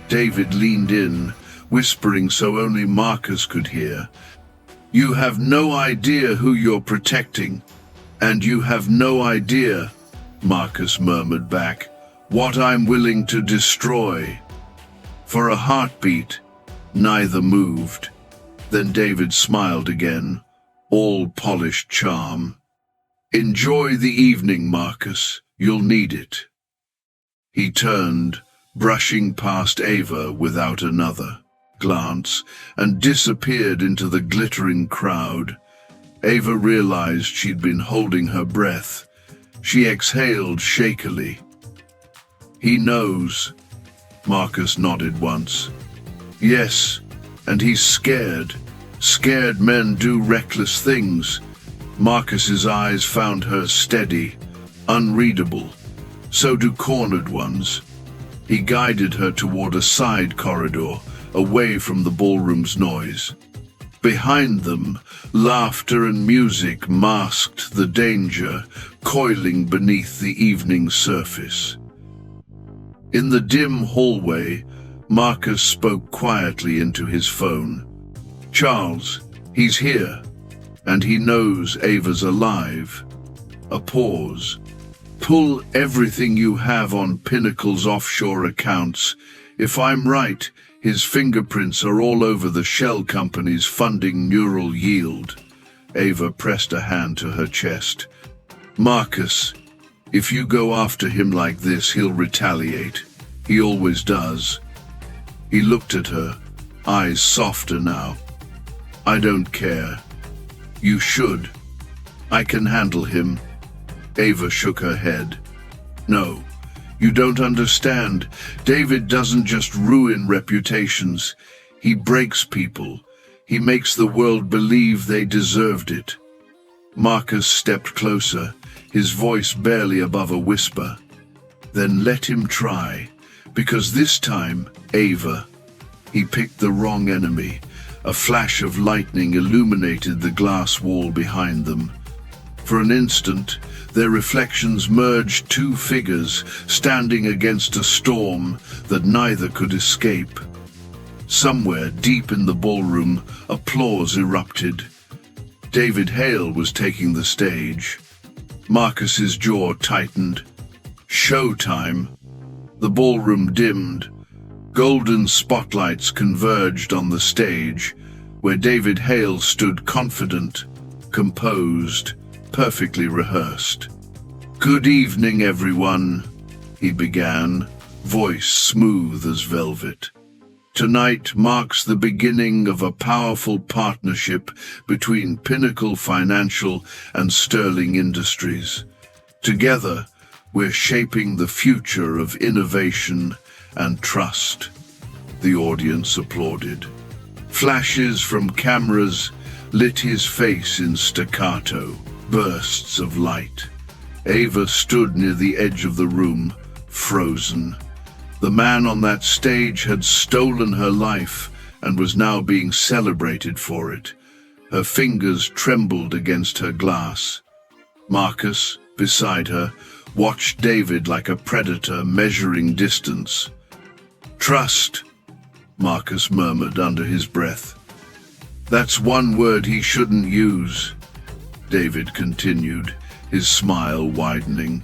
David leaned in, whispering so only Marcus could hear. You have no idea who you're protecting, and you have no idea, Marcus murmured back, what I'm willing to destroy. For a heartbeat, neither moved. Then David smiled again, all polished charm. Enjoy the evening, Marcus. You'll need it. He turned, brushing past Ava without another glance, and disappeared into the glittering crowd. Ava realized she'd been holding her breath. She exhaled shakily. He knows. Marcus nodded once. Yes, and he's scared. Scared men do reckless things. Marcus's eyes found her steady, unreadable. So do cornered ones. He guided her toward a side corridor, away from the ballroom's noise. Behind them, laughter and music masked the danger coiling beneath the evening surface. In the dim hallway, Marcus spoke quietly into his phone. Charles, he's here, and he knows Ava's alive. A pause. Pull everything you have on Pinnacle's offshore accounts. If I'm right, his fingerprints are all over the shell companies funding Neural Yield. Ava pressed a hand to her chest. Marcus, if you go after him like this, he'll retaliate. He always does. He looked at her, eyes softer now. I don't care. You should. I can handle him. Ava shook her head. No. You don't understand. David doesn't just ruin reputations. He breaks people. He makes the world believe they deserved it. Marcus stepped closer, his voice barely above a whisper. Then let him try, because this time, Ava, he picked the wrong enemy. A flash of lightning illuminated the glass wall behind them. For an instant, their reflections merged, two figures standing against a storm that neither could escape. Somewhere deep in the ballroom, applause erupted. David Hale was taking the stage. Marcus's jaw tightened. Showtime. The ballroom dimmed. Golden spotlights converged on the stage, where David Hale stood confident, composed, perfectly rehearsed. Good evening, everyone, he began, voice smooth as velvet. Tonight marks the beginning of a powerful partnership between Pinnacle Financial and Sterling Industries. Together, we're shaping the future of innovation and trust. The audience applauded. Flashes from cameras lit his face in staccato bursts of light. Ava stood near the edge of the room, frozen. The man on that stage had stolen her life and was now being celebrated for it. Her fingers trembled against her glass. Marcus, beside her, watched David like a predator measuring distance. Trust, Marcus murmured under his breath. That's one word he shouldn't use, David continued, his smile widening.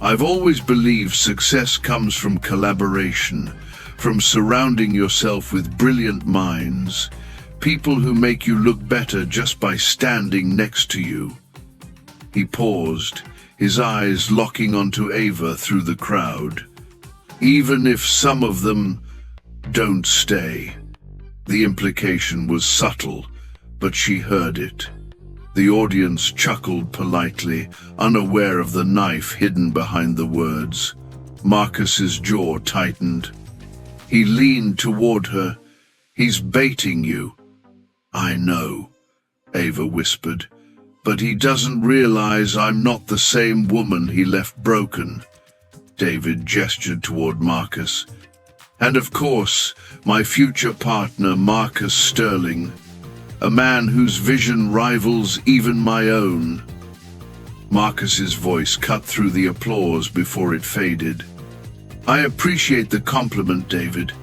I've always believed success comes from collaboration, from surrounding yourself with brilliant minds, people who make you look better just by standing next to you. He paused, his eyes locking onto Ava through the crowd. Even if some of them don't stay. The implication was subtle, but she heard it. The audience chuckled politely, unaware of the knife hidden behind the words. Marcus's jaw tightened. He leaned toward her. He's baiting you. I know, Ava whispered, but he doesn't realize I'm not the same woman he left broken. David gestured toward Marcus. And of course, my future partner, Marcus Sterling, a man whose vision rivals even my own. Marcus's voice cut through the applause before it faded. I appreciate the compliment, David.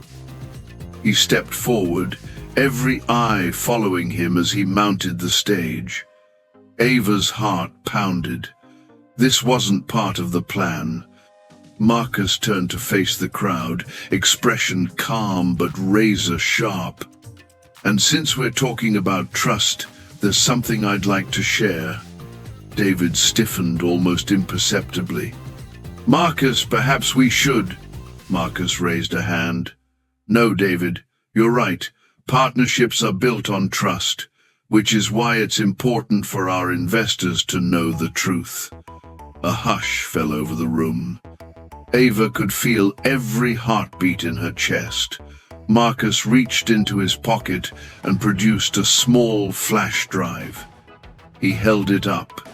He stepped forward, every eye following him as he mounted the stage. Ava's heart pounded. This wasn't part of the plan. Marcus turned to face the crowd, expression calm but razor sharp. And since we're talking about trust, there's something I'd like to share. David stiffened almost imperceptibly. Marcus, perhaps we should. Marcus raised a hand. No, David, you're right. Partnerships are built on trust, which is why it's important for our investors to know the truth. A hush fell over the room. Ava could feel every heartbeat in her chest. Marcus reached into his pocket and produced a small flash drive. He held it up.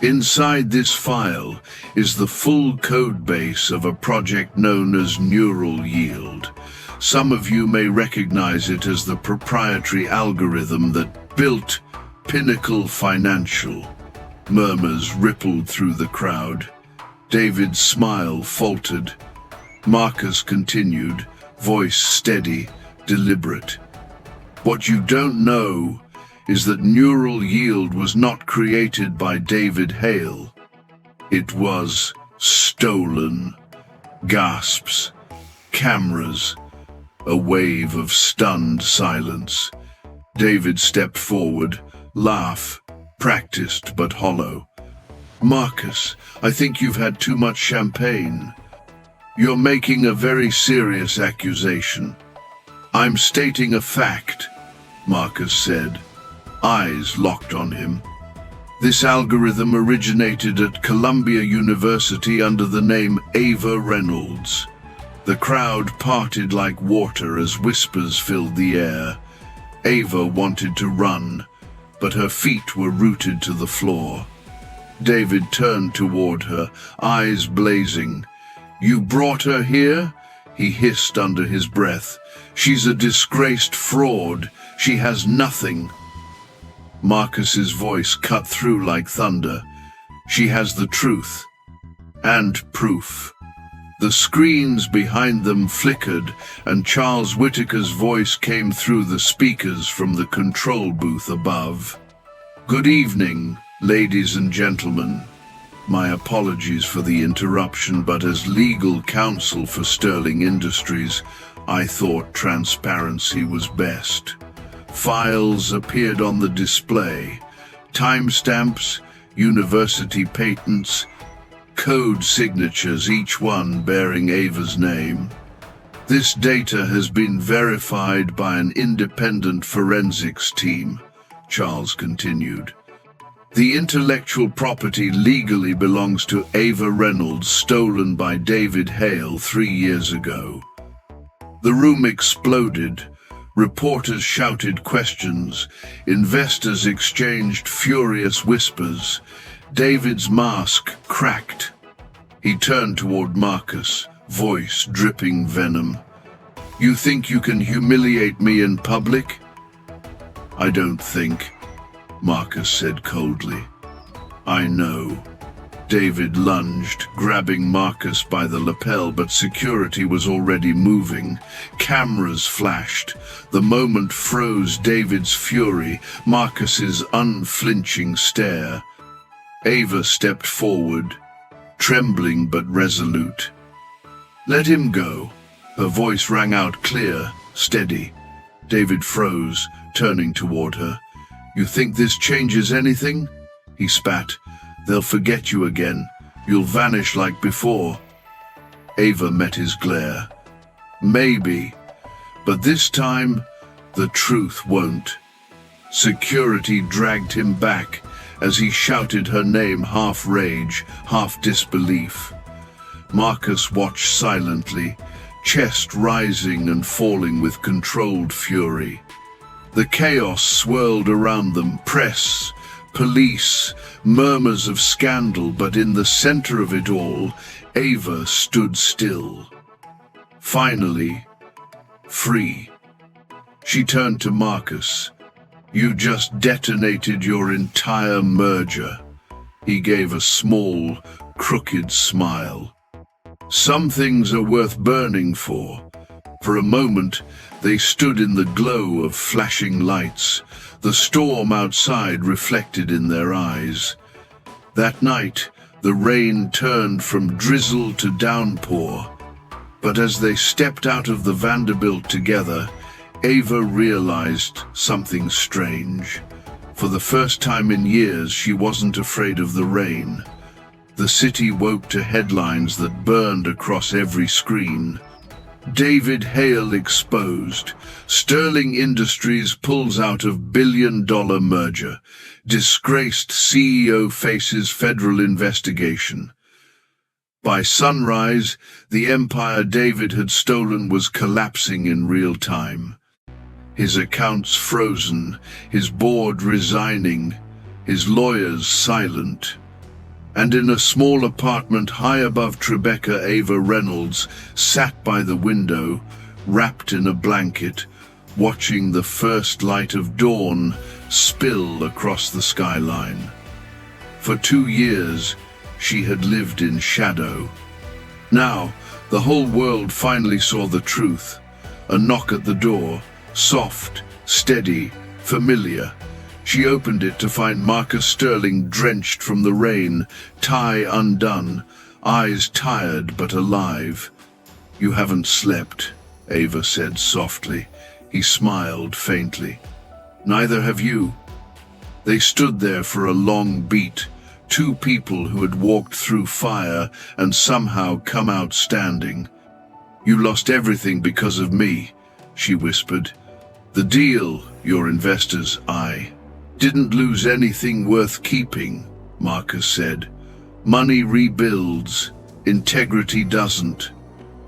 Inside this file is the full code base of a project known as Neural Yield. Some of you may recognize it as the proprietary algorithm that built Pinnacle Financial. Murmurs rippled through the crowd. David's smile faltered. Marcus continued, voice steady, deliberate. What you don't know is that Neural Yield was not created by David Hale. It was stolen. Gasps, cameras, a wave of stunned silence. David stepped forward, laugh, practiced but hollow. Marcus, I think you've had too much champagne. You're making a very serious accusation. I'm stating a fact, Marcus said, eyes locked on him. This algorithm originated at Columbia University under the name Ava Reynolds. The crowd parted like water as whispers filled the air. Ava wanted to run, but her feet were rooted to the floor. David turned toward her, eyes blazing. You brought her here? He hissed under his breath. She's a disgraced fraud. She has nothing. Marcus's voice cut through like thunder. She has the truth. And proof. The screens behind them flickered, and Charles Whitaker's voice came through the speakers from the control booth above. Good evening, ladies and gentlemen. My apologies for the interruption, but as legal counsel for Sterling Industries, I thought transparency was best. Files appeared on the display. Timestamps, university patents, code signatures, each one bearing Ava's name. This data has been verified by an independent forensics team, Charles continued. The intellectual property legally belongs to Ava Reynolds, stolen by David Hale 3 years ago. The room exploded. Reporters shouted questions. Investors exchanged furious whispers. David's mask cracked. He turned toward Marcus, voice dripping venom. You think you can humiliate me in public? I don't think, Marcus said coldly. I know. David lunged, grabbing Marcus by the lapel, but security was already moving. Cameras flashed. The moment froze David's fury, Marcus's unflinching stare. Ava stepped forward. trembling but resolute. "Let him go." Her voice rang out clear, steady. David froze, turning toward her. "You think this changes anything?" He spat. "They'll forget you again. You'll vanish like before." Ava met his glare. "Maybe, but this time, the truth won't." Security dragged him back as he shouted her name, half rage, half disbelief. Marcus watched silently, chest rising and falling with controlled fury. The chaos swirled around them, press, police, murmurs of scandal, but in the center of it all, Ava stood still. Finally, free. She turned to Marcus. "You just detonated your entire merger." He gave a small, crooked smile. "Some things are worth burning for." For a moment, they stood in the glow of flashing lights, the storm outside reflected in their eyes. That night, the rain turned from drizzle to downpour. But as they stepped out of the Vanderbilt together, Ava realized something strange. For the first time in years, she wasn't afraid of the rain. The city woke to headlines that burned across every screen. David Hale exposed. Sterling Industries pulls out of billion-dollar merger. Disgraced CEO faces federal investigation. By sunrise, the empire David had stolen was collapsing in real time. His accounts frozen, his board resigning, his lawyers silent. And in a small apartment high above Tribeca, Ava Reynolds sat by the window, wrapped in a blanket, watching the first light of dawn spill across the skyline. For 2 years, she had lived in shadow. Now, the whole world finally saw the truth. A knock at the door, soft, steady, familiar. She opened it to find Marcus Sterling drenched from the rain, tie undone, eyes tired but alive. "You haven't slept," Ava said softly. He smiled faintly. "Neither have you." They stood there for a long beat, two people who had walked through fire and somehow come out standing. "You lost everything because of me," she whispered. "The deal, your investors, I didn't lose anything worth keeping," Marcus said. "Money rebuilds, integrity doesn't."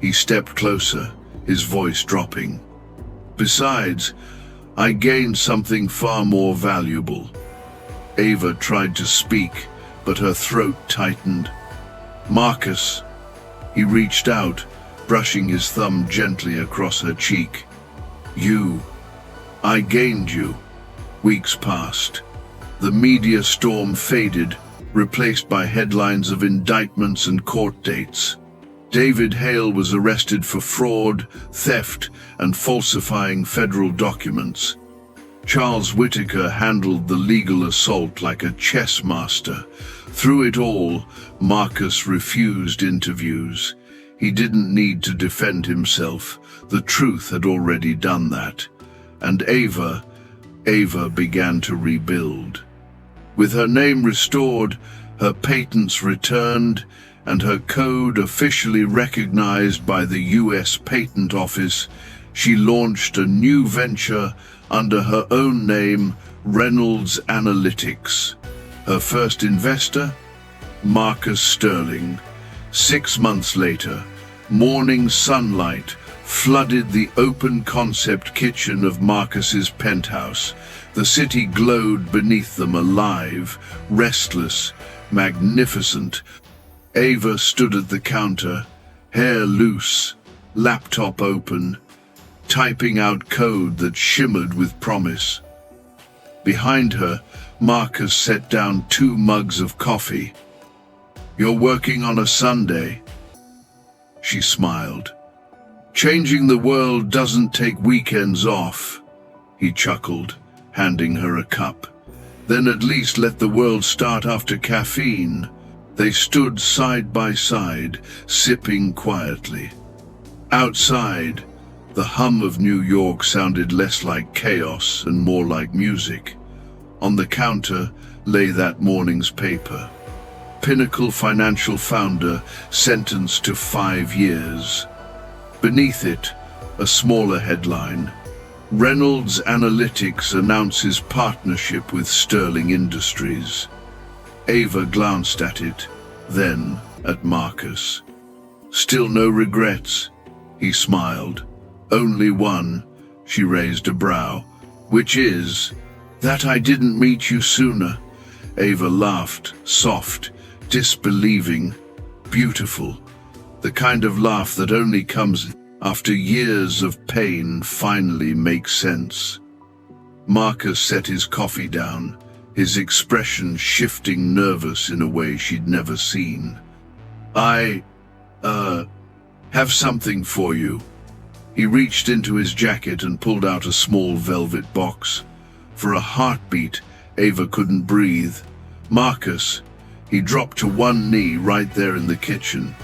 He stepped closer, his voice dropping. "Besides, I gained something far more valuable." Ava tried to speak, but her throat tightened. "Marcus." He reached out, brushing his thumb gently across her cheek. "You. I gained you." Weeks passed. The media storm faded, replaced by headlines of indictments and court dates. David Hale was arrested for fraud, theft, and falsifying federal documents. Charles Whitaker handled the legal assault like a chess master. Through it all, Marcus refused interviews. He didn't need to defend himself. The truth had already done that. And Ava began to rebuild. With her name restored, her patents returned, and her code officially recognized by the U.S. Patent Office, she launched a new venture under her own name, Reynolds Analytics. Her first investor? Marcus Sterling. 6 months later, morning sunlight flooded the open-concept kitchen of Marcus's penthouse. The city glowed beneath them, alive, restless, magnificent. Ava stood at the counter, hair loose, laptop open, typing out code that shimmered with promise. Behind her, Marcus set down 2 mugs of coffee. "You're working on a Sunday?" She smiled. "Changing the world doesn't take weekends off." He chuckled, handing her a cup. "Then at least let the world start after caffeine." They stood side by side, sipping quietly. Outside, the hum of New York sounded less like chaos and more like music. On the counter lay that morning's paper. Pinnacle financial founder sentenced to 5 years. Beneath it, a smaller headline. Reynolds Analytics announces partnership with Sterling Industries. Ava glanced at it, then at Marcus. Still no regrets? He smiled. Only one. She raised a brow. Which is, that I didn't meet you sooner. Ava laughed, soft, disbelieving, beautiful. The kind of laugh that only comes after years of pain finally makes sense. Marcus set his coffee down, his expression shifting, nervous in a way she'd never seen. I have something for you. He reached into his jacket and pulled out a small velvet box. For a heartbeat, Ava couldn't breathe. Marcus, he dropped to one knee right there in the kitchen.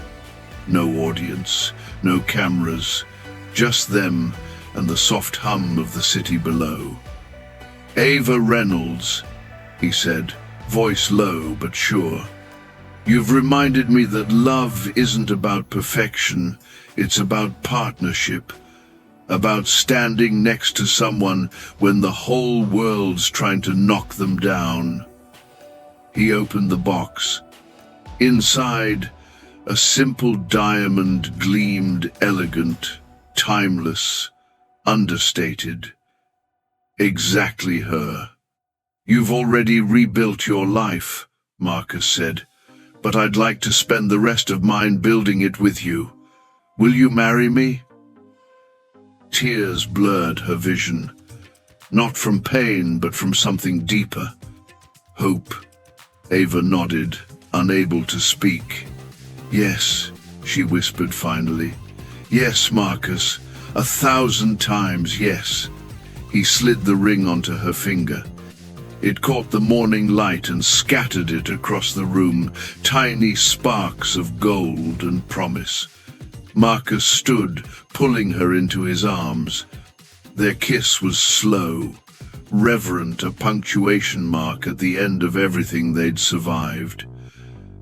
No audience, no cameras, just them and the soft hum of the city below. Ava Reynolds, he said, voice low but sure. You've reminded me that love isn't about perfection, it's about partnership, about standing next to someone when the whole world's trying to knock them down. He opened the box. Inside, a simple diamond gleamed, elegant, timeless, understated. Exactly her. You've already rebuilt your life, Marcus said, but I'd like to spend the rest of mine building it with you. Will you marry me? Tears blurred her vision, not from pain, but from something deeper. Hope. Ava nodded, unable to speak. Yes, she whispered finally. Yes, Marcus, 1,000 times yes. He slid the ring onto her finger. It caught the morning light and scattered it across the room, tiny sparks of gold and promise. Marcus stood, pulling her into his arms. Their kiss was slow, reverent, a punctuation mark at the end of everything they'd survived.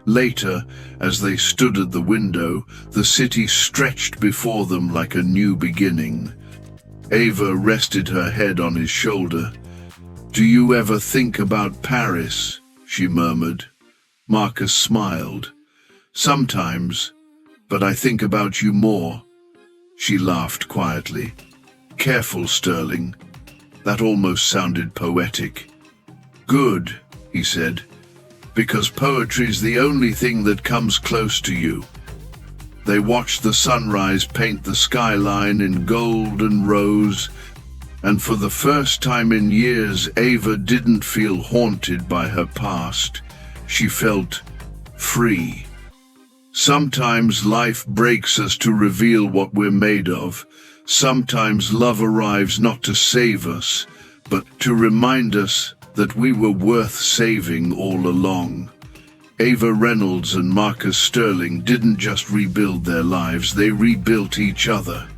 Later, as they stood at the window, the city stretched before them like a new beginning. Ava rested her head on his shoulder. Do you ever think about Paris? She murmured. Marcus smiled. Sometimes, but I think about you more. She laughed quietly. Careful, Sterling. That almost sounded poetic. Good, he said, because poetry's the only thing that comes close to you. They watched the sunrise paint the skyline in gold and rose, and for the first time in years, Ava didn't feel haunted by her past. She felt free. Sometimes life breaks us to reveal what we're made of. Sometimes love arrives not to save us, but to remind us that we were worth saving all along. Ava Reynolds and Marcus Sterling didn't just rebuild their lives, they rebuilt each other.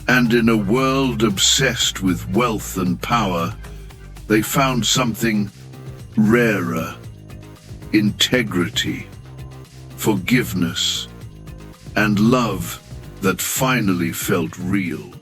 And in a world obsessed with wealth and power, they found something rarer: integrity, forgiveness, and love that finally felt real.